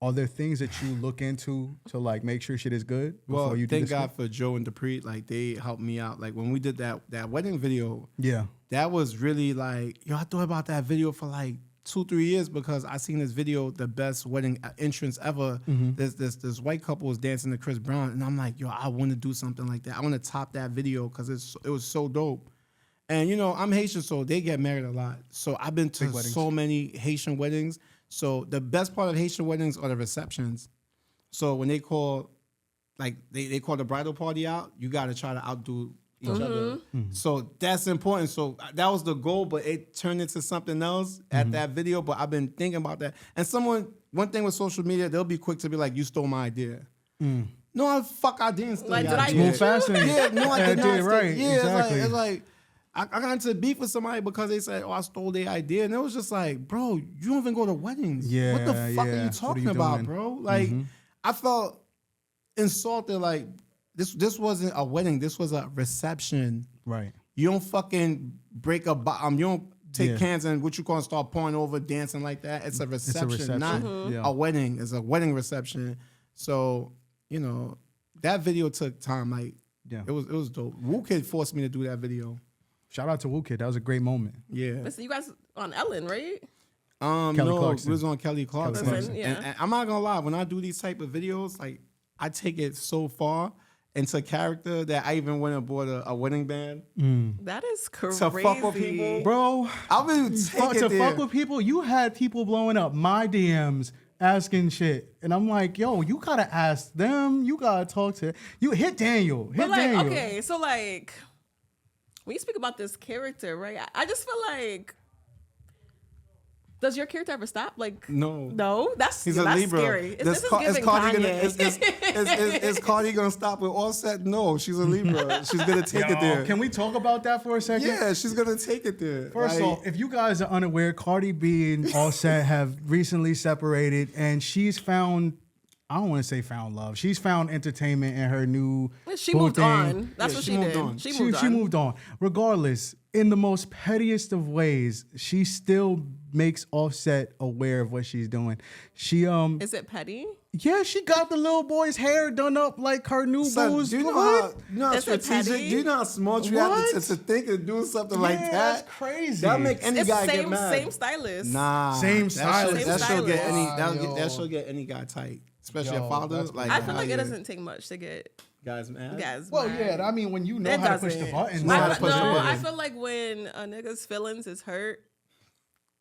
Are there things that you look into to like make sure shit is good before Well, you do thank the God skit? for Joe and Dupree. Like, they helped me out. Like, when we did that wedding video, Yeah. that was really like, I thought about that video for like 2-3 years because I seen this video, the best wedding entrance ever. This white couple was dancing to Chris Brown, and I'm like, I want to do something like that. I want to top that video because it was so dope. And I'm Haitian, so they get married a lot. So I've been to so many Haitian weddings. So the best part of Haitian weddings are the receptions. So when they call, like they call the bridal party out, you got to try to outdo each other. So that's important. So that was the goal, but it turned into something else at that video. But I've been thinking about that. And one thing with social media, they'll be quick to be like, you stole my idea. No, I didn't steal Like, your did I idea. Move faster. Yeah, no, I did not. Right. Yeah, Exactly. it's like I got into beef with somebody because they said, I stole their idea. And it was just like, bro, you don't even go to weddings. Yeah, What the fuck are yeah. you What are talking you about, doing? bro? Like, I felt insulted. Like, this wasn't a wedding. This was a reception. Right. You don't fucking break a you don't take Yeah. cans and what you call start pouring over, dancing like that. It's a reception, reception. not Yeah. a wedding. It's a wedding reception. So, that video took time. Like, Yeah. it was dope. Wu Kid forced me to do that video. Shout out to Wu Kid. That was a great moment. Yeah. Listen, you guys on Ellen, right? Kelly No, Clarkson. it was on Kelly Clarkson. Clarkson. Yeah. And I'm not gonna lie, when I do these type of videos, like I take it so far into character that I even went and bought a wedding band That is crazy. to fuck with people. Bro, I'll really take it there. fuck with people, you had people blowing up my DMs asking shit. And I'm like, yo, you gotta ask them. You gotta talk to you. Hit Daniel. Hit But like, Daniel. okay, so like, when you speak about this character, right? I just feel like, does your character ever stop? Like, No. that's He's a that's Libra. scary. Is Giving Cardi Kanye. is Cardi gonna stop with Offset? No, she's a Libra. She's gonna take it there. Can we talk about that for a second? Yeah, she's gonna take it there. First Like, off, if you guys are unaware, Cardi B and Offset have recently separated, and she's found, I don't want to say found love. She's found entertainment in her new She boo moved thing. on. That's Yeah, what she she moved did. on. She moved on. Regardless, in the most pettiest of ways, she still makes Offset aware of what she's doing. She Is it petty? yeah, she got the little boy's hair done up like her new son, boo's. do you know What? how Is it strategic? petty? Do you know how smart you have What? to think of doing something like Yeah, that? that's crazy. That make any It's guy same get mad. same stylist. Nah, Same that stylist. Should, that Same should get any. stylist. That Yo. should get any guy tight, especially Yo, a father. that's Like I feel like yeah. it doesn't take much to get Guys mad. guys. Well, mad. yeah, I mean, when you know It how to push the doesn't. buttons. Know how to I, push the no, button. I feel like when a nigga's feelings is hurt,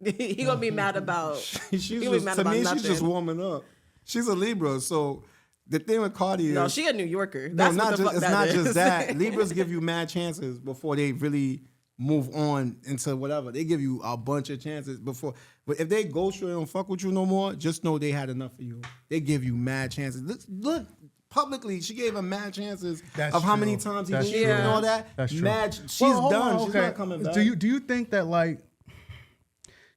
he gonna be mad about. she's he gonna be just, mad to about me, nothing. she's just warming up. She's a Libra, so the thing with Cardi is No, she a New Yorker. no, That's not what the just fuck it's that not is. just that. Libras give you mad chances before they really move on into whatever. They give you a bunch of chances before. But if they ghost you and don't fuck with you no more, just know they had enough of you. They give you mad chances. Look publicly, she gave him mad chances That's of how true. many times he That's did and true. all that. That's true. Mad. She's Well, hold done. on, She's okay. not coming back. Do you think that like?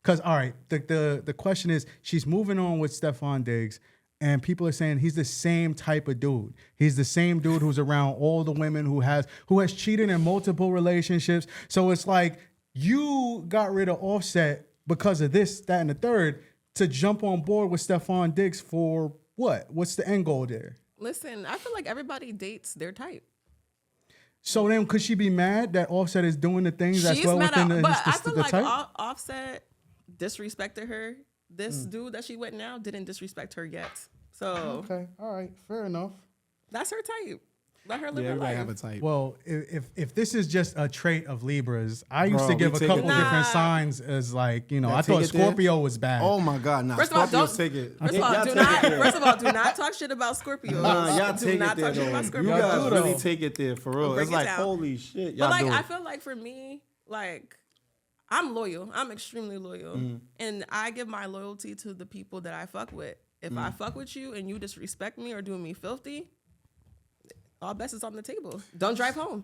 Because all right, the question is, she's moving on with Stephon Diggs, and people are saying he's the same type of dude. He's the same dude who's around all the women who has cheated in multiple relationships. So it's like you got rid of Offset because of this, that, and the third to jump on board with Stephon Diggs for what? What's the end goal there? Listen, I feel like everybody dates their type. So then, could she be mad that Offset is doing the things that's She's well mad within at, the, but I his, feel the like type? Offset disrespected her. This dude that she with now didn't disrespect her yet. So Okay, all right, fair enough. that's her type. Let her live Yeah, her everybody life. have a type. Well, if this is just a trait of Libras, I used Bro, to give we a take couple it there. different Nah. signs as like, you know, Yeah, I thought take it there. Scorpio was bad. Oh my God! Nah, First of all, Scorpios take it. First of Y'all all, take do it not. there. First of all, do not talk shit about Scorpios. Nah, y'all do take not it there talk shit though. about You Scorpios. guys do, really though. take it there for real. Break It's it like down. holy shit, But y'all like, do I it. feel like for me, like, I'm loyal. I'm extremely loyal, and I give my loyalty to the people that I fuck with. If I fuck with you and you disrespect me or do me filthy, all best is on the table. Don't drive home.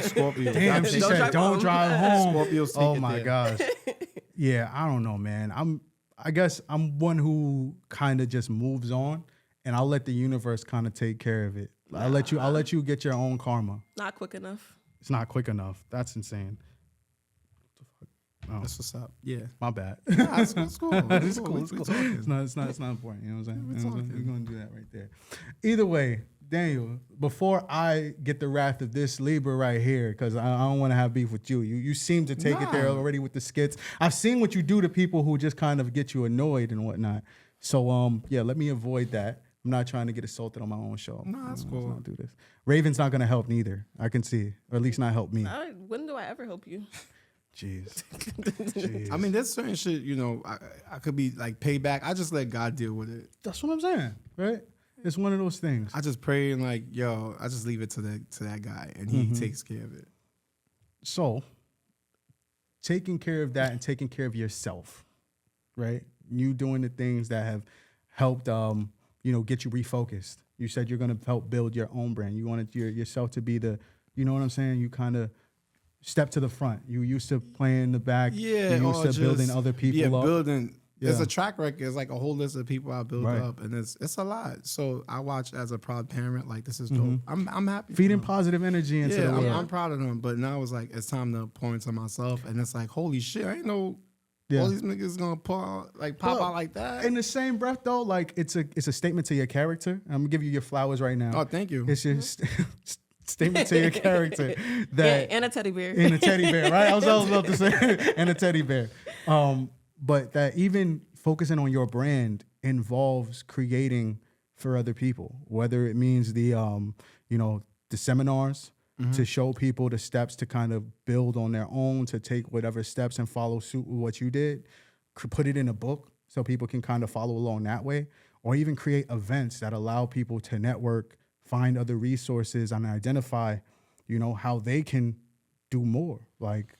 Scorpio. Damn, she Don't said, drive "Don't home." drive home." Scorpios take Oh it my there. gosh. Yeah, I don't know, man. I guess I'm one who kind of just moves on, and I'll let the universe kind of take care of it. I'll let you get your own karma. Not quick enough. It's not quick enough. That's insane. That's what's up. Yeah. My bad. It's cool. It's cool. It's cool. It's not important. You know what I'm saying? You know what I'm saying? We're gonna do that right there. Either way, Daniel, before I get the wrath of this Libra right here, because I don't want to have beef with you. You seem to take it there Nah. already with the skits. I've seen what you do to people who just kind of get you annoyed and whatnot. So yeah, let me avoid that. I'm not trying to get assaulted on my own show. Nah, that's Let's cool. not do this. Raven's not gonna help neither. I can see, or at least not help me. When do I ever help you? Jeez. Jeez. I mean, there's certain shit, I could be like payback. I just let God deal with it. That's what I'm saying, right? It's one of those things. I just pray and like, yo, I just leave it to that guy, and he takes care of it. So, taking care of that and taking care of yourself, right? You doing the things that have helped, get you refocused. You said you're going to help build your own brand. You wanted yourself to be the, you know what I'm saying? You kind of step to the front. You used to play in the back. Yeah. You used to building other people up. Building. Yeah. It's a track record. It's like a whole list of people I built Right. up, and it's a lot. So I watch as a proud parent. Like, this is dope. I'm happy. Feeding positive energy into the world. I'm proud of them. But now it's like it's time to pour into myself, and it's like, holy shit, I ain't know all these niggas gonna pop out like that. In the same breath, though, like it's a statement to your character. I'm gonna give you your flowers right now. Oh, thank you. It's your statement to your character that and a teddy bear. And a teddy bear, right? I was about to say and a teddy bear. But that even focusing on your brand involves creating for other people, whether it means the seminars to show people the steps to kind of build on their own, to take whatever steps and follow suit with what you did, put it in a book so people can kind of follow along that way, or even create events that allow people to network, find other resources, and identify, how they can do more. Like,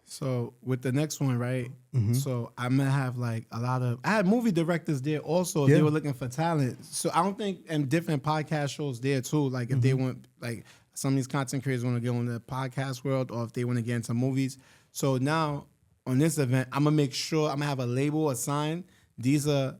so with the next one, right? So I'm gonna have like I had movie directors there also. If they were looking for talent. So I don't think, and different podcast shows there too. Like if they want, like some of these content creators want to get on the podcast world, or if they want to get into movies. So now on this event, I'm gonna make sure I'm gonna have a label assigned. These are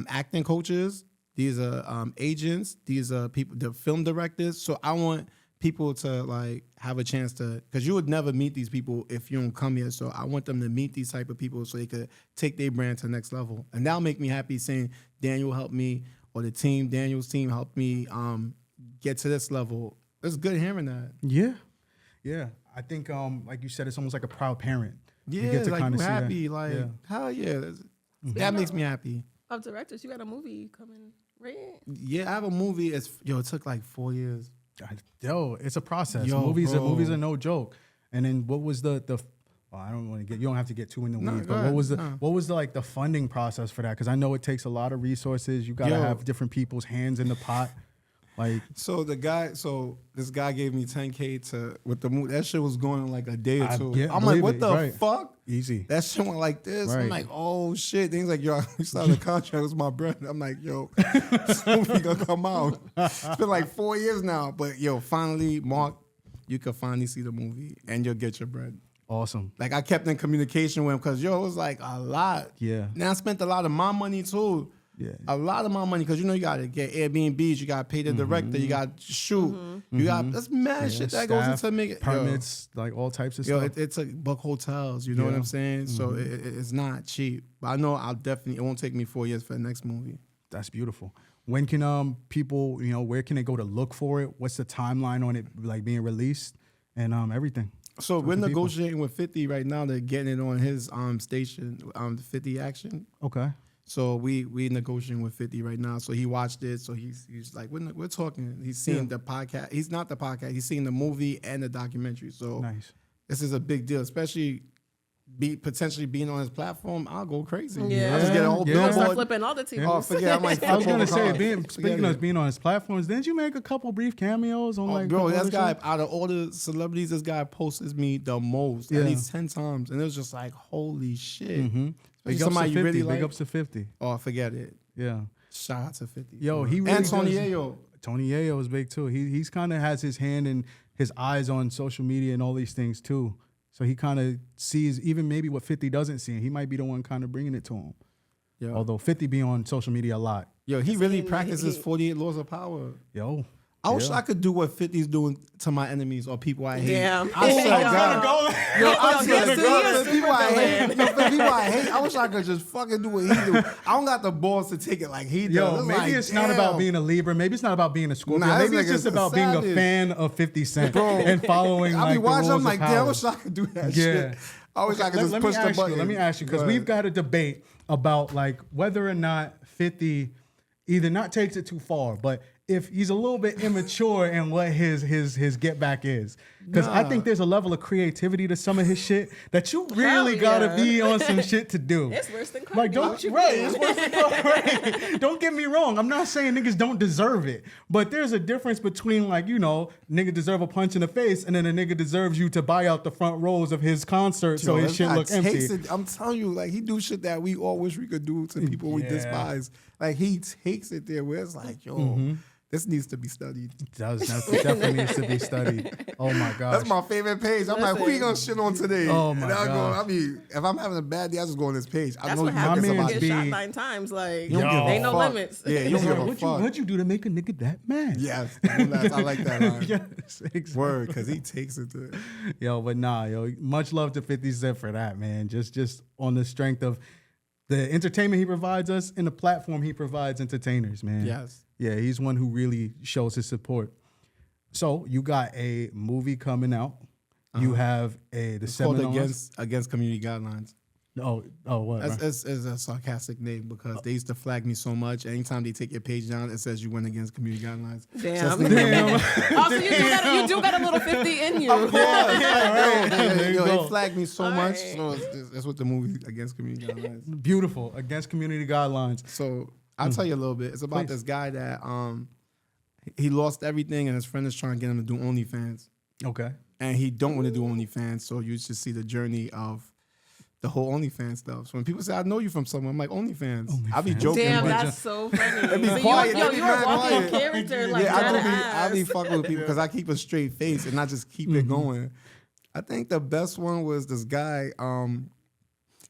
acting coaches. These are agents. These are people, the film directors. So I want people to like have a chance to, because you would never meet these people if you don't come here. So I want them to meet these type of people so they could take their brand to the next level. And that'll make me happy saying Daniel helped me, or the team, Daniel's team helped me get to this level. It's good hearing that. Yeah. I think, like you said, it's almost like a proud parent. Yeah, you get to like kind you of see happy. that. Like, Yeah. hell yeah. That makes me happy. Of directors, you got a movie coming, right? Yeah, I have a movie. It took like 4 years. Yo, it's a process. Yo, movies bro. are no joke. And then what was the well, I don't want to get, you don't have to get too in the weeds, go but ahead. what was the like the funding process for that? Because I know it takes a lot of resources. You got to have different people's hands in the pot. Like, So this guy gave me $10K with the movie. That shit was going on like a day or two. yeah, I'm like, believe what it, the right. fuck? easy. That shit went like this. Right. I'm like, oh shit. Then he's like, yo, we signed a contract. It was my brother. I'm like, yo, this movie gonna come out. It's been like 4 years now. But yo, finally, Mark, you can finally see the movie and you'll get your bread. Awesome. Like I kept in communication with him because yo, it was like a lot. Yeah. Now I spent a lot of my money too. Yeah. A lot of my money because you know you gotta get Airbnbs, you gotta pay the director, you gotta shoot, you got that's mad shit that goes into making permits, like all types of stuff. It's a book hotels, you know what I'm saying? So it's not cheap, but I know it won't take me 4 years for the next movie. That's beautiful. When can people, where can they go to look for it? What's the timeline on it, like being released and everything? So we're negotiating with 50 right now. They're getting it on his station, 50 Action. Okay. So we negotiating with 50 right now. So he watched it. So he's like, we're talking. He's seen the podcast. He's not the podcast. He's seen the movie and the documentary. So Nice. This is a big deal, especially potentially being on his platform. I'll go crazy. Yeah. I'll just get a whole You're gonna start billboard. flipping all the TVs. Oh, forget. I might I was flip gonna over say, cars. speaking of being on his platforms, didn't you make a couple brief cameos on like? Bro, a that couple guy, other shows? out of all the celebrities, this guy posts me the most, at least 10 times. And it was just like, holy shit. Mm-hmm. Big ups Somebody to 50. you really Big like. ups to 50. Oh, forget it. Yeah. Shout out to 50. Yo, he really and Tony does- Yayo. Tony Yayo is big too. He's kind of has his hand and his eyes on social media and all these things too. So he kind of sees even maybe what 50 doesn't see. And he might be the one kind of bringing it to him. Yo. Although 50 be on social media a lot. Yo, he really practices 48 laws of power. Yo. I wish I could do what 50's doing to my enemies or people I hate. Damn. I swear to God. Yo, I swear to Yes, God, he is the people I hate, the people I hate, I wish I could just fucking do what he do. I don't got the balls to take it like he does. Yo, maybe like, it's not about being a Libra. Maybe it's not about being a Scorpio. Nah, maybe this it's just nigga's about being a savage. fan of 50 Cent Bro, and following I like be watching, the I'm rules like, of damn, I power. wish I could do that Yeah. shit. I wish I could just push the button. Let me ask you, because Go we've ahead. got a debate about like whether or not 50 either not takes it too far, but if he's a little bit immature in what his get back is. Because I think there's a level of creativity to some of his shit that you really gotta be on some shit to do. It's worse than Cardi. Like, it's worse than Cardi. Don't get me wrong. I'm not saying niggas don't deserve it, but there's a difference between, like, you know, nigga deserve a punch in the face, and then a nigga deserves you to buy out the front rows of his concert so his shit look empty. I'm telling you, like, he do shit that we all wish we could do to people we despise. Like, he takes it there where it's like, yo, this needs to be studied. That definitely needs to be studied. Oh my gosh. That's my favorite page. I'm like, who you gonna shit on today? Oh my god. I mean, if I'm having a bad day, I just go on this page. I That's know what you happens when somebody. you get shot 9 times. Like, You don't give a ain't no fuck. limits. Yeah, you don't give a fuck. What'd you do to make a nigga that mad? Yes, I like that line. Yes, exactly. Word, because he takes it to it. Yo, but nah, yo, much love to 50 Cent for that, man. Just on the strength of the entertainment he provides us and the platform he provides entertainers, man. Yes. Yeah, he's one who really shows his support. So you got a movie coming out. You have the It's called seminars. against community guidelines. Oh, what? Right? That's a sarcastic name because they used to flag me so much. Anytime they take your page down, it says you went against community guidelines. Damn. So Also, you do got a little 50 in you. Of course. Yo, go. they flagged me so much. right. So that's what the movie against community guidelines. Beautiful. Against community guidelines. So I'll tell you a little bit. It's about this guy that he lost everything and his friend is trying to get him to do OnlyFans. Okay. And he don't want to do OnlyFans. So you should see the journey of the whole OnlyFans stuff. So when people say, I know you from somewhere, I'm like, OnlyFans. I be joking. Damn, but that's so funny. It'd be So quiet. you're It'd be a mad walking quiet. character, like yeah, that I be fucking with people because I keep a straight face and I just keep it going. I think the best one was this guy.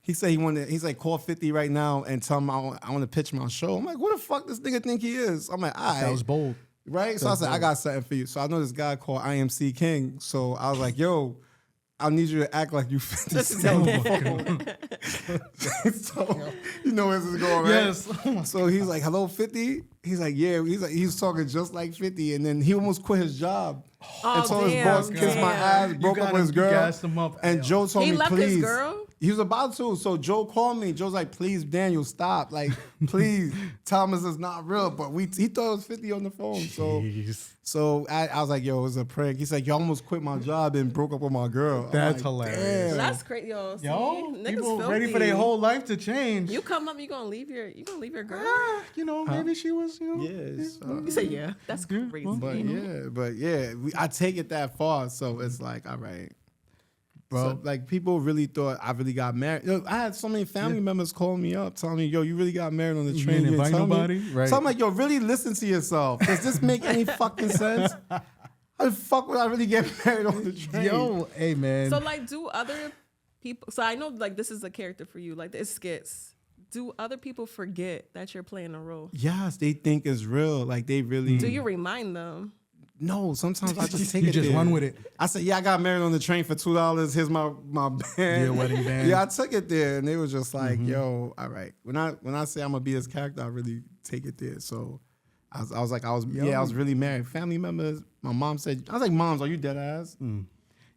He said he's like, call 50 right now and tell him I want to pitch my show. I'm like, what the fuck this nigga think he is? I'm like, all right. That was bold. Right? So I said, I got something for you. So I know this guy called IMC King. So I was like, yo, I need you to act like you 50 Cent. So you know where this is going, right? Yes. So he's like, hello, 50? He's like, yeah. He's talking just like 50. And then he almost quit his job. And told his boss, kiss my ass, broke up with his girl. Gassed him up. And Joe told He me, left please. his girl? He was about to. So Joe called me. Joe's like, please, Daniel, stop. Like, please, Thomas is not real. But he thought it was 50 on the phone. So I was like, yo, it was a prank. He's like, you almost quit my job and broke up with my girl. That's like, hilarious. damn. That's crazy, yo. See, Yo, niggas people filthy. ready for their whole life to change. You come up, you gonna leave your girl? You know, maybe she was, you know. Yes. You say yeah. That's crazy. But I take it that far. So it's like, all right. Bro. So, like, people really thought I really got married. Yo, I had so many family members call me up telling me, yo, you really got married on the train. didn't invite tell me. nobody? Right. So I'm like, yo, really listen to yourself. Does this make any fucking sense? How the fuck would I really get married on the train? Yo, hey, man. So like, do other people? So I know like this is a character for you. Like it's skits. Do other people forget that you're playing a role? Yes, they think it's real. Like, they really. Do you remind them? No, sometimes I just take You it just there. run with it. I said, yeah, I got married on the train for $2. Here's my band. Your wedding band. Yeah, I took it there, and they was just like, yo, all right. When I say I'm gonna be this character, I really take it there. So I was really married. Family members, my mom said, I was like, Moms, are you dead ass?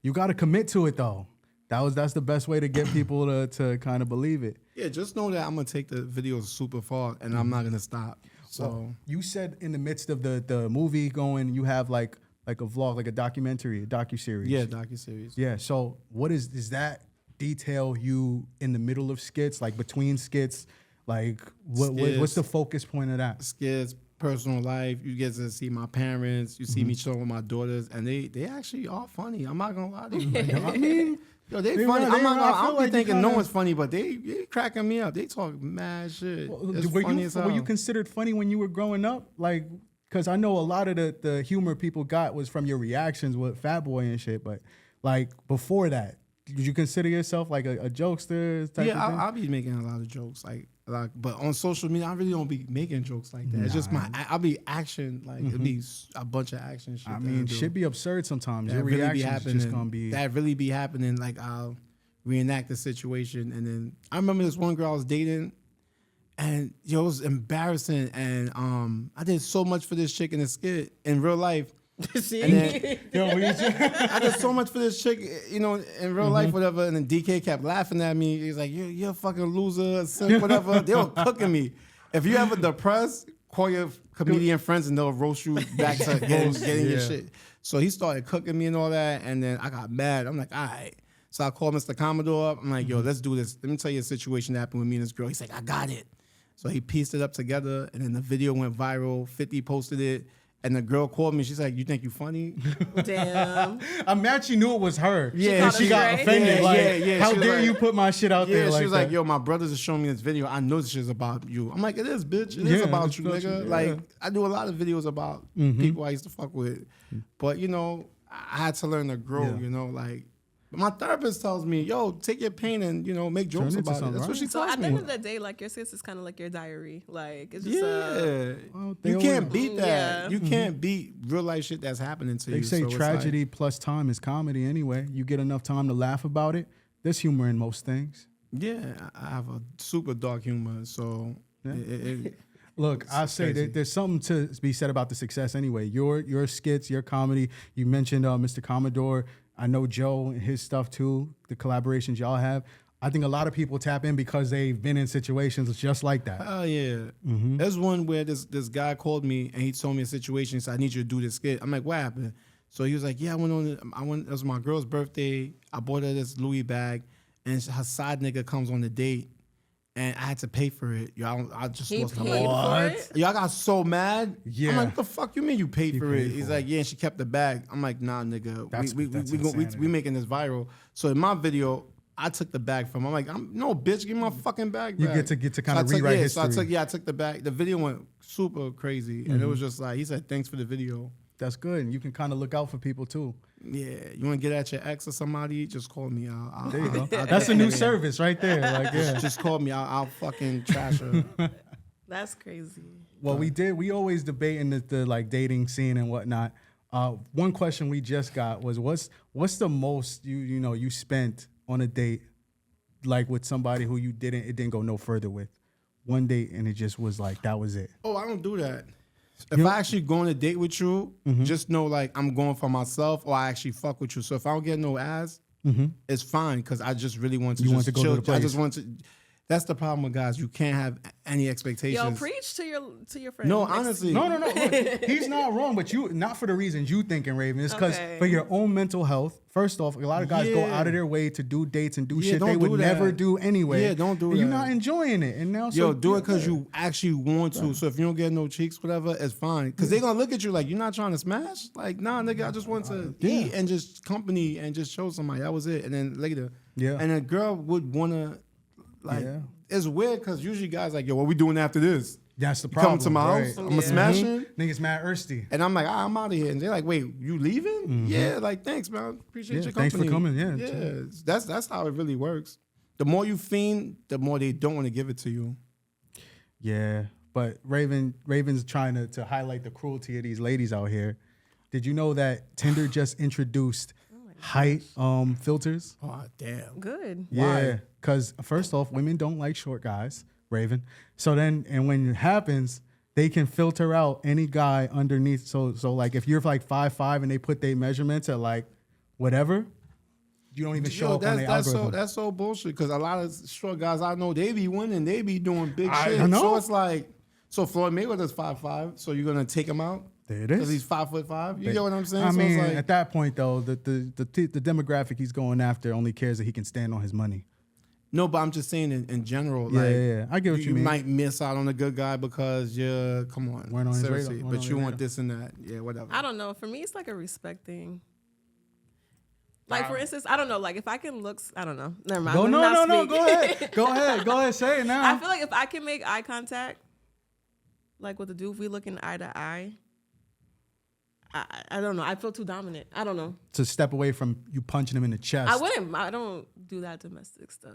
You got to commit to it, though. That's the best way to get people to kind of believe it. Yeah, just know that I'm gonna take the videos super far, and I'm not gonna stop. So Well, you said in the midst of the movie going, you have like a vlog, like a documentary, a docuseries. yeah, docuseries. Yeah. So what does that detail you in the middle of skits, like between skits? Like what's the focus point of that? Skits, personal life. You get to see my parents. You see me chilling with my daughters, and they actually are funny. I'm not gonna lie to you. I mean, yo, they funny. I don't be thinking no one's funny, but they cracking me up. They talk mad shit. It's funny as hell. Were you considered funny when you were growing up? Like, because I know a lot of the humor people got was from your reactions with Fat Boy and shit, but like before that, did you consider yourself like a jokester type of thing? I'll be making a lot of jokes, but on social media, I really don't be making jokes like that. It's just I'll be action, like it'll be a bunch of action shit. I mean, shit be absurd sometimes. That Your really be reactions happening. just gonna be That really be happening. Like, I'll reenact the situation, and then I remember this one girl I was dating, and yo, it was embarrassing, and I did so much for this chick in the skit in real life. See? And then, I did so much for this chick, you know, in real life, whatever. And then DK kept laughing at me. He's like, you're a fucking loser, simp, whatever. They were cooking me. If you ever depressed, call your comedian friends and they'll roast you back to getting your shit. So he started cooking me and all that, and then I got mad. I'm like, all right. So I called Mr. Commodore up. I'm like, yo, let's do this. Let me tell you a situation that happened with me and this girl. He's like, I got it. So he pieced it up together, and then the video went viral. 50 posted it. And the girl called me. She's like, "You think you funny?" Damn. I'm mad she knew it was her. Yeah, and she got straight? offended. How She was dare like, you put my shit out there? Yeah, she was like, that? "Yo, my brothers are showing me this video. I know this shit's about you." I'm like, "It is, bitch. It is about it's you, about nigga." you, Like, I do a lot of videos about people I used to fuck with, but you know, I had to learn to grow. Yeah. You know, like. My therapist tells me, yo, take your pain and, you know, make jokes Turn it into about it. something, That's what right? she So tells at me. the end of the day, like your skits is kind of like your diary. Like it's just Well, they you can't always- beat that. Yeah. You can't beat real life shit that's happening to They you. say So it's tragedy like, plus time is comedy anyway. You get enough time to laugh about it. There's humor in most things. yeah, I have a super dark humor. So Look, I say crazy. there's something to be said about the success anyway. Your skits, your comedy. You mentioned Mr. Commodore. I know Joe and his stuff too, the collaborations y'all have. I think a lot of people tap in because they've been in situations just like that. oh yeah. There's one where this guy called me and he told me a situation. He said, I need you to do this skit. I'm like, what happened? So he was like, yeah, it was my girl's birthday. I bought her this Louis bag, and her side nigga comes on the date, and I had to pay for it. Yo, I just he lost my paid mind. for it. Yo, I got so mad. Yeah. I'm like, what the fuck you mean you paid for it? paid He's for like, yeah, and she kept the bag. I'm like, nah, nigga. That's we insanity. making this viral. So in my video, I took the bag from him. I'm like, no, bitch, give me my fucking bag You back. get to kind of I took- rewrite yeah, history. So I took the bag. The video went super crazy. And it was just like, he said, thanks for the video. That's good. And you can kind of look out for people too. Yeah, you want to get at your ex or somebody? Just call me. There you go. That's a new service right there. Like, yeah. Just call me. I'll fucking trash her. That's crazy. Well, we always debate in the like dating scene and whatnot. One question we just got was what's the most you spent on a date, like with somebody who it didn't go no further with, one date and it just was like that was it. Oh, I don't do that. If I actually go on a date with you, just know like I'm going for myself, or I actually fuck with you. So if I don't get no ass, it's fine because I just really want to You just want to go to chill. the place. I just want to. That's the problem with guys. You can't have any expectations. Yo, preach to your friend. No, honestly. No. Look, he's not wrong, but you not for the reasons you thinking, Raven. It's because Okay. for your own mental health. First off, a lot of guys go Yeah. out of their way to do dates and do Yeah, shit they don't would do that. never do anyway. Yeah, don't do and You're that. not enjoying it, and now Yo, do it because you actually want to. So if you don't get no cheeks, whatever, it's fine. Because they're gonna look at you like you're not trying to smash. Like, nah, nigga, I just want to eat and just company and just show somebody. That was it. And then later, and a girl would wanna like. Yeah. It's weird because usually guys like, yo, what we doing after this? That's the You problem. come to my right? house, I'm smashing. Niggas mad thirsty. And I'm like, I'm out of here. And they're like, wait, you leaving? Yeah, like, thanks, man. Appreciate your company. thanks for coming. Yeah. Yeah, that's how it really works. The more you fiend, the more they don't want to give it to you. Yeah, but Raven's trying to highlight the cruelty of these ladies out here. Did you know that Tinder just introduced height filters? Oh, damn. Good. Yeah, because first off, women don't like short guys, Raven. So then, and when it happens, they can filter out any guy underneath. So like if you're like 5'5" and they put their measurements at like whatever, you don't even show up on their algorithm. That's so bullshit. Because a lot of short guys I know, they be winning. They be doing big I shit. know. So it's like, so Floyd Mayweather's 5'5", so you're gonna take him out? There it Because is. he's 5'5". You get what I'm saying? I So mean, it's like, at that point though, the demographic he's going after only cares that he can stand on his money. no, but I'm just saying in general. Yeah, like, yeah. I get what you mean. might miss out on a good guy because you're, come on, Weren't on his radar, seriously. weren't But on you your want radar. this and that. Yeah, whatever. I don't know. For me, it's like a respect thing. Like for instance, I don't know. Like if I can look, I don't know. Never mind. Go, Let me no. not speak. Go ahead. Say it now. I feel like if I can make eye contact, like with the dude, if we looking eye to eye, I don't know. I feel too dominant. I don't know. To step away from you punching him in the chest. I wouldn't. I don't do that domestic stuff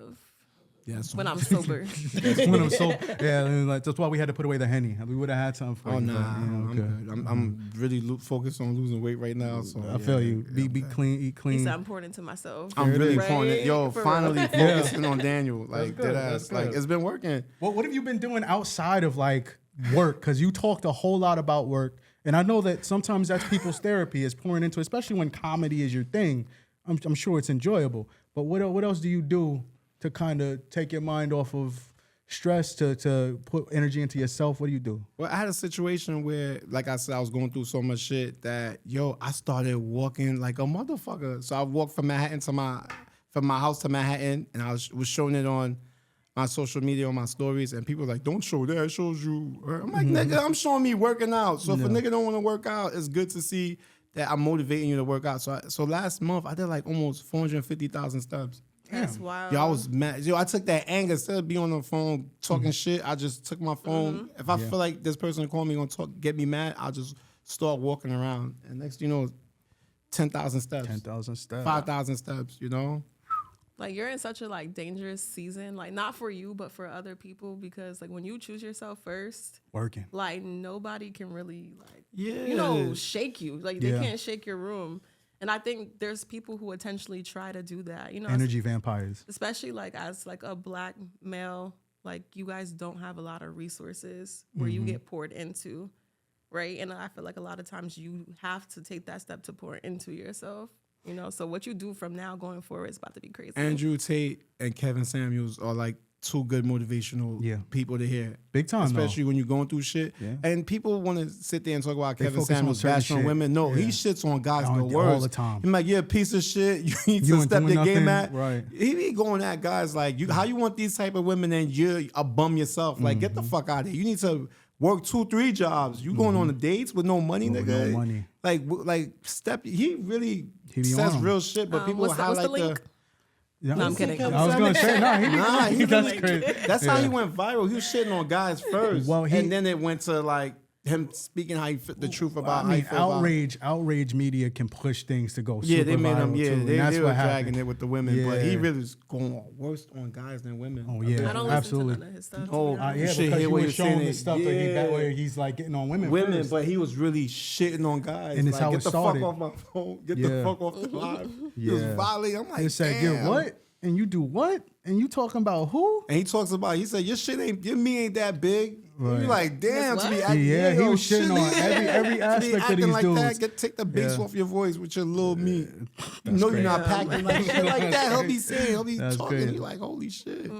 yeah, so when I'm sober. When I'm so, yeah, like, that's why we had to put away the Henny. We would have had something for Oh you. nah, but, you know, I'm good. I'm really focused on losing weight right now. So I feel you. Be clean, eat He clean. said I'm pouring into myself. I'm really Right? pouring it. Yo, For finally real. focusing on Daniel. Like good, that that's ass. Like good. it's been working. What have you been doing outside of like work? Because you talked a whole lot about work, and I know that sometimes that's people's therapy is pouring into, especially when comedy is your thing. I'm sure it's enjoyable. But what else do you do to kind of take your mind off of stress, to put energy into yourself? What do you do? Well, I had a situation where, like I said, I was going through so much shit that, I started walking like a motherfucker. So I walked from Manhattan from my house to Manhattan, and I was showing it on my social media, on my stories, and people were like, don't show that, it shows you. I'm like, nigga, I'm showing me working out. So if a nigga don't want to work out, it's good to see that I'm motivating you to work out. So last month, I did like almost 450,000 steps. That's wild. I was mad. I took that anger. Instead of being on the phone talking shit, I just took my phone. If I feel like this person call me, get me mad, I'll just start walking around. And next thing you know, 10,000 steps. 10,000 steps. 5,000 steps, Like, you're in such a like dangerous season, like not for you, but for other people, because like when you choose yourself first, Working. like nobody can really like, Yeah. shake you. Like they can't shake your room. And I think there's people who intentionally try to do that, Energy vampires. especially like as like a black male, like you guys don't have a lot of resources where you get poured into, right? And I feel like a lot of times you have to take that step to pour into yourself. So what you do from now going forward is about to be crazy. Andrew Tate and Kevin Samuels are like two good motivational people to hear. Big time, especially when you're going through shit. Yeah. And people want to sit there and talk about Kevin focus on Samuels certain bashing on shit. women. No, he shits on guys the worst. All the time. He's like, you're a piece of shit. You need You to ain't step doing your game nothing. at. Right. He be going at guys like, how you want these type of women and you're a bum yourself? Like, get the fuck out of here. You need to work 2-3 jobs. You going on the dates with no money, With nigga? no money. Like step. He really He be says on 'em. real shit, but people what's the highlight link? Yeah. No, I'm kidding. I was gonna say he that's really- crazy. That's how he went viral. He was shitting on guys first, Well, and then it went to like him speaking how he the truth about how he feel outrage media can push things to go. Yeah, super they made him. viral Yeah, too, and they that's were what dragging happened. it with the women, but he Yeah. really was going worse on guys than women. Oh yeah, I don't absolutely. listen to none of his stuff. Oh, to be Yeah, honest. You because should hear you what were he's showing saying. the stuff where he's like getting on women first. But he was really shitting on guys. And it's like, how get it the started. fuck off my phone. Get Yeah. the fuck off the live. He was Yeah. violating. I'm like, They said, damn. "Get what? And you do what? And you talking about who?" And he talks about, he said, your me ain't that big. Right. You're like, damn, to be What? acting. Yeah, he yo, was shitting on every to be aspect of acting these like dudes. that, take the bass Yeah. off your voice with your little meat. You know you're not packing like shit like that. He'll be saying, he'll be That's talking. crazy. You're like, holy shit.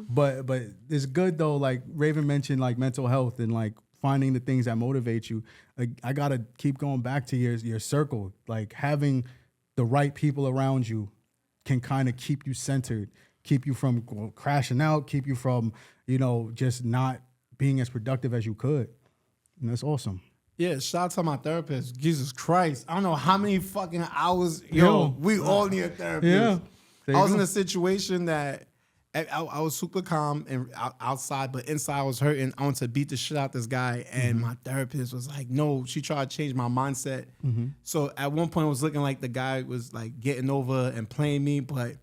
But it's good though. Like Raven mentioned, like mental health and like finding the things that motivate you. Like I gotta keep going back to your circle. Like having the right people around you can kind of keep you centered, keep you from crashing out, keep you from just not being as productive as you could. And that's awesome. Yeah, shout out to my therapist. Jesus Christ. I don't know how many fucking hours. Yo. We all need a therapist. Yeah. There I you was in go. a situation that I was super calm and outside, but inside I was hurting. I wanted to beat the shit out this guy. And my therapist was like, no, she tried to change my mindset. So at one point it was looking like the guy was like getting over and playing me, but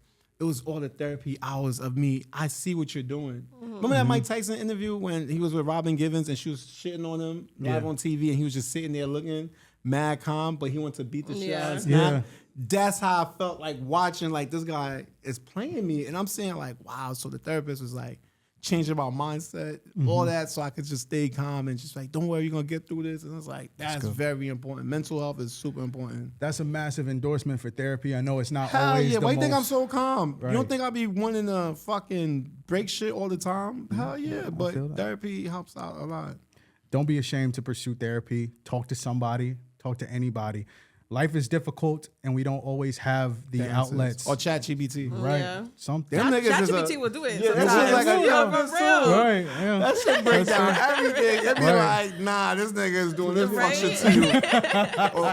it was all the therapy hours of me. I see what you're doing. Remember that Mike Tyson interview when he was with Robin Givens and she was shitting on him live on TV and he was just sitting there looking mad calm, but he wanted to beat the shit out of his Yeah. guy? That's how I felt like watching, like this guy is playing me. And I'm saying like, wow. So the therapist was like changing my mindset, all that, so I could just stay calm and just like, don't worry, you're going to get through this. And it's like, that's very important. Mental health is super important. That's a massive endorsement for therapy. I know it's not Hell always yeah. the Why you think I'm most- so calm? Right. You don't think I'll be wanting to fucking break shit all the time? Hell yeah. But feel that. therapy helps out a lot. Don't be ashamed to pursue therapy. Talk to somebody. Talk to anybody. Life is difficult, and we don't always have the outlets. Or ChatGPT. Right. Yeah. Something. Them niggas is ChatGPT a- will do it. Yeah, that sometimes. shit like a Yeah, therapist for real. too. Right. Yeah. That shit break down everything. It'd be Right. like, nah, this nigga is doing this fuck Right. shit to you.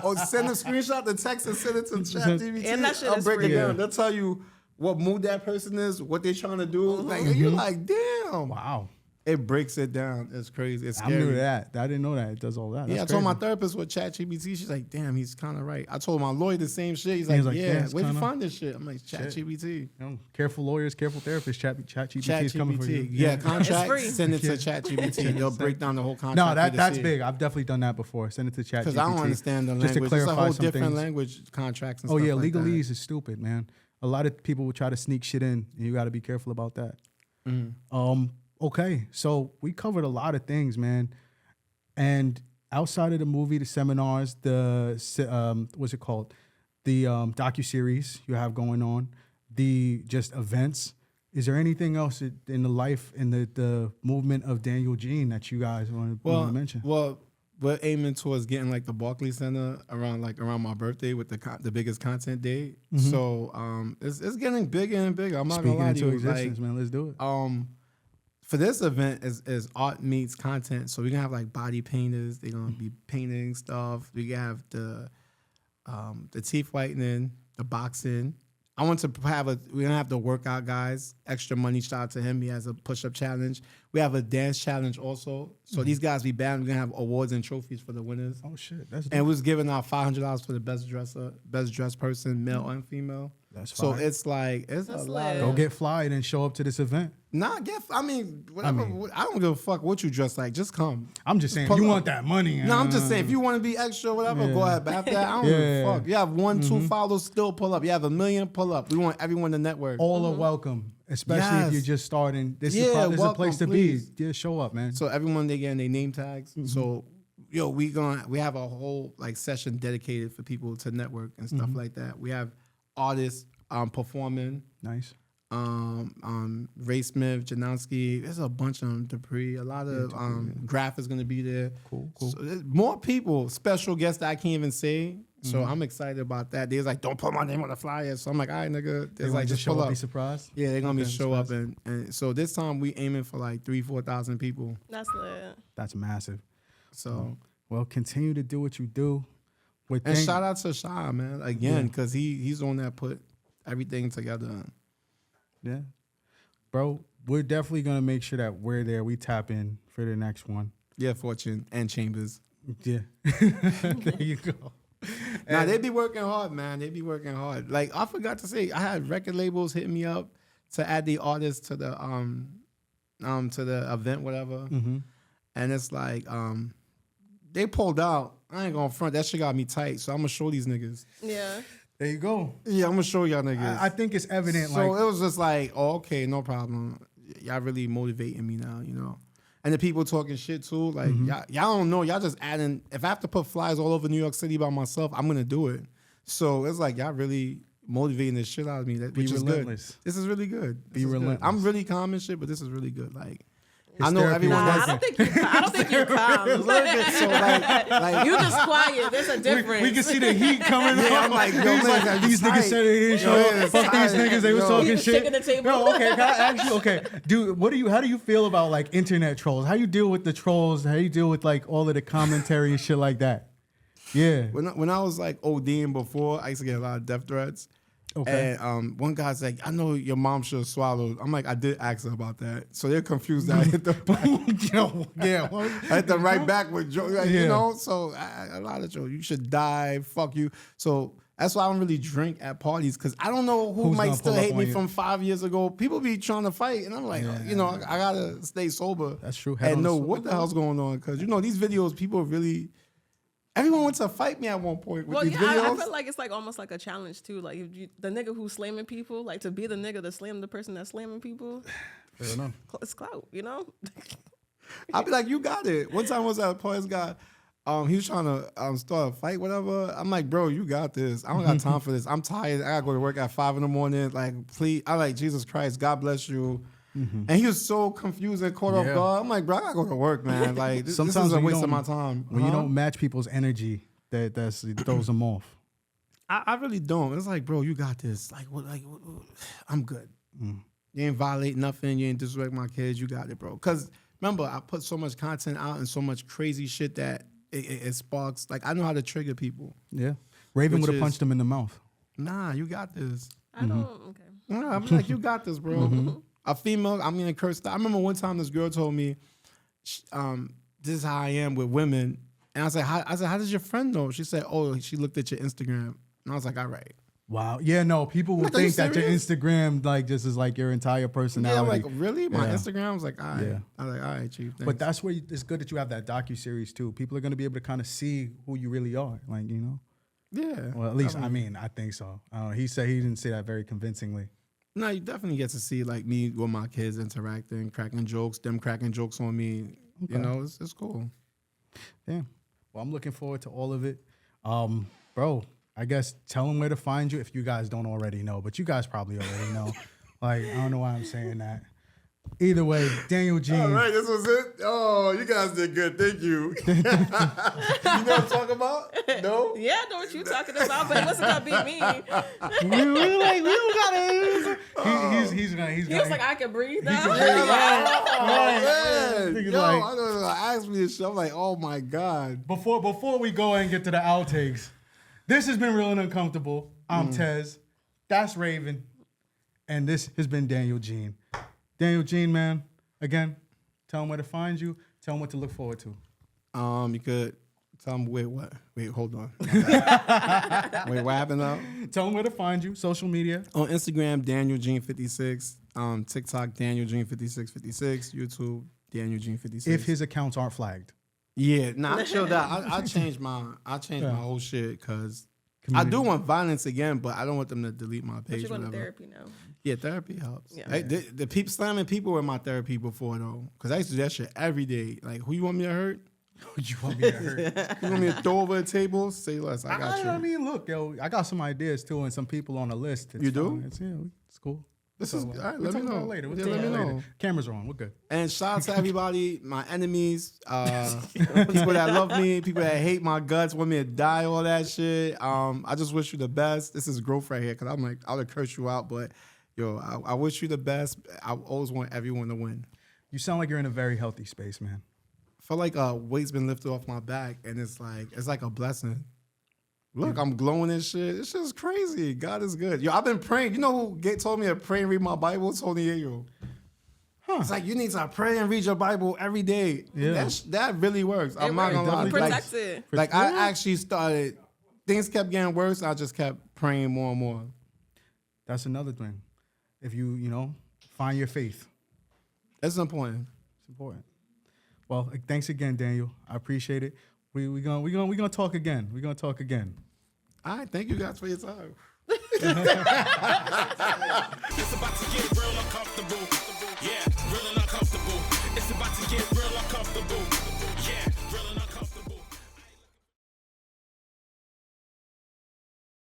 or send a screenshot, the text, and send it to ChatGPT. And that shit I'll is break free. it down. Yeah. They'll tell you what mood that person is, what they're trying to do. Like, you're like, damn. Wow. It breaks it down. It's crazy. It's I'm scary. new to that. I didn't know that. It does all that. Yeah, I That's told my crazy. therapist with ChatGPT. She's like, damn, he's kind of right. I told my lawyer the same shit. He's He's like, like, yeah, yeah, it's where'd you kinda- find this shit? I'm like, ChatGPT. You know, careful lawyers, careful therapists. ChatGPT is coming for you. ChatGPT. Yeah, contract, free. send it to ChatGPT. They'll break down the whole contract. No, for you to that's see. big. I've definitely done that before. Send it to ChatGPT. Because I don't understand the just to language. It's a clarify whole some different things. language, contracts and Oh stuff yeah, like that. legalese is stupid, man. A lot of people will try to sneak shit in, and you got to be careful about that. Okay, so we covered a lot of things, man. And outside of the movie, the seminars, what's it called? The docuseries you have going on, the just events. Is there anything else in the life, in the movement of Daniel Jean that you guys want to mention? Well, we're aiming towards getting like the Barclays Center around my birthday with the biggest content day. So it's getting bigger and bigger. I'm not gonna lie to you. Existence, man. Let's do it. For this event is art meets content. So we're gonna have like body painters. They're gonna be painting stuff. We have the teeth whitening, the boxing. I want to we're gonna have the workout guys. Extra money, shout out to him. He has a push-up challenge. We have a dance challenge also. So these guys be battling. We're gonna have awards and trophies for the winners. Oh shit, that's dope. And we're giving out $500 for the best dressed person, male and female. That's so fine. it's like it's That's a lot. Go get fly and show up to this event. I mean, whatever. I don't give a fuck what you dress like. Just come. I'm just saying, Pull you up. want that money. No, I'm just saying, if you want to be extra, whatever, go ahead. But after that, I don't give a fuck. You have 1-2 followers, still pull up. You have 1 million, pull up. We want everyone to network. All are welcome, especially if you're just starting. This is a place to be. Yeah, show up, man. So everyone, they getting their name tags. So, we have a whole like session dedicated for people to network and stuff like that. We have artists performing. Nice. Ray Smith, Janowski, there's a bunch of them, Dupree, a lot of Graph is gonna be there. Cool. So there's more people, special guests that I can't even say. So I'm excited about that. They're like, don't put my name on the flyer. So I'm like, all right, nigga. There's like, just show pull up, up. be surprised. Yeah, they're gonna be show up and so this time we aiming for like 3,000-4,000 people. That's lit. That's massive. So well, continue to do what you do. And shout out to Shy, man, again, because he's the one that put everything together. Yeah. Bro, we're definitely going to make sure that we're there. We tap in for the next one. Yeah, Fortune and Chambers. Yeah. There you go. Nah, they be working hard, man. They be working hard. Like, I forgot to say, I had record labels hitting me up to add the artists to the event, whatever. And it's like, they pulled out. I ain't gonna front. That shit got me tight. So I'm gonna show these niggas. Yeah. There you go. Yeah, I'm gonna show y'all niggas. I think it's evident. So it was just like, oh, okay, no problem. Y'all really motivating me now, you know. And the people talking shit too, like y'all don't know. Y'all just adding. If I have to put flyers all over New York City by myself, I'm gonna do it. So it's like y'all really motivating the shit out of me. Which is good. This is really good. Be relentless. I'm really calm and shit, but this is really good. Like. His I know everyone. I don't think you're calm. So like You just quiet. There's a difference. We can see the heat coming on. I'm like, yo, man, these niggas said they didn't show up. Fuck these niggas. They was talking He was shit. shaking the table. No, okay. Can I ask you? Okay, dude, how do you feel about like internet trolls? How you deal with the trolls? How you deal with like all of the commentary and shit like that? Yeah. When I was like ODing before, I used to get a lot of death threats. Okay. And one guy's like, I know your mom should have swallowed. I'm like, I did ask her about that. So they're confused that I hit the I hit the right back with Joe. Like, you know, so a lot of Joe, you should die, fuck you. So that's why I don't really drink at parties, because I don't know who might still hate me from 5 years ago. People be trying to fight, and I'm like, you know, I gotta stay sober. That's true. And know what the hell's going on, because you know these videos, people really. Everyone wants to fight me at one point with these videos. I feel like it's like almost like a challenge too. Like if the nigga who's slamming people, like to be the nigga to slam the person that's slamming people. Fair enough. It's clout, you know. I'll be like, you got it. One time I was at a party, this guy, he was trying to start a fight, whatever. I'm like, bro, you got this. I don't got time for this. I'm tired. I gotta go to work at 5 a.m. Like, please. I'm like, Jesus Christ, God bless you. And he was so confused and caught off guard. I'm like, bro, I gotta go to work, man. Like, this is a waste of my time. When you don't match people's energy, it throws them off. I really don't. It's like, bro, you got this. Like, what? I'm good. You ain't violate nothing. You ain't disrespect my kids. You got it, bro. Because remember, I put so much content out and so much crazy shit that it sparks. Like, I know how to trigger people. Yeah. Rayven would have punched him in the mouth. Nah, you got this. I don't. Okay. Nah, I'm like, you got this, bro. A female, I mean, a curse. I remember one time this girl told me, this is how I am with women. And I said, how does your friend know? She said, oh, she looked at your Instagram. And I was like, all right. Wow. Yeah, no, people would think that your Instagram like just is like your entire personality. Yeah, I'm like, really? My Instagram? I was like, all right. Yeah. I was like, all right, chief, thanks. But that's where it's good that you have that docuseries too. People are going to be able to kind of see who you really are. Like, you know? Yeah. Well, at least, I mean, I think so. He said he didn't say that very convincingly. No, you definitely get to see like me with my kids interacting, cracking jokes, them cracking jokes on me. Okay. You know, it's cool. Yeah. Well, I'm looking forward to all of it. Bro, I guess tell them where to find you if you guys don't already know, but you guys probably already know. Like, I don't know why I'm saying that. Either way, Daniel Jean. All right, this was it. Oh, you guys did good. Thank you. You know what I'm talking about? No? Yeah, I know what you're talking about, but it wasn't gonna be me. we don't gotta. He's He was like, I can breathe now. Oh, man. Nigga Yo, like- I know asked me this shit. I'm like, oh my God. Before we go and get to the outtakes, this has been Real and Uncomfortable. I'm Tez. That's Rayven. And this has been Daniel Jean. Daniel Jean, man, again, tell them where to find you. Tell them what to look forward to. You could tell them, wait, what? Wait, hold on. Wait, what happened now? Tell them where to find you. Social media. On Instagram, Daniel Jean 56. TikTok, Daniel Jean 5656. YouTube, Daniel Jean 56. If his accounts aren't flagged. Yeah, I chilled out. I changed my whole shit because I do want violence again, but I don't want them to delete my But page. you're going to whatever. therapy now. Yeah, therapy helps. Yeah. Hey, the people slamming people were my therapy before though, because I used to do that shit every day. Like, who you want me to hurt? You want me to hurt? You want me to throw over a table? Say less. I got you. I mean, look, yo, I got some ideas too, and some people on the list. It's You do? fine. It's cool. This is all right. We'll Let me talk about know it later. We'll Yeah, talk let me about it know. later. Cameras are on. We're good. And shout out to everybody, my enemies, people that love me, people that hate my guts, want me to die, all that shit. I just wish you the best. This is growth right here, because I'm like, I would curse you out, but yo, I wish you the best. I always want everyone to win. You sound like you're in a very healthy space, man. I feel like a weight's been lifted off my back, and it's like a blessing. Look, I'm glowing and shit. It's just crazy. God is good. Yo, I've been praying. You know who told me to pray and read my Bible? Tony Yayo. It's like, you need to pray and read your Bible every day. Yeah. That really works. I'm not gonna lie. Protects it. Like I actually started, things kept getting worse. I just kept praying more and more. That's another thing. If you find your faith. That's important. It's important. Well, thanks again, Daniel. I appreciate it. We gonna talk again. We're gonna talk again. All right, thank you guys for your time. It's about to get real uncomfortable.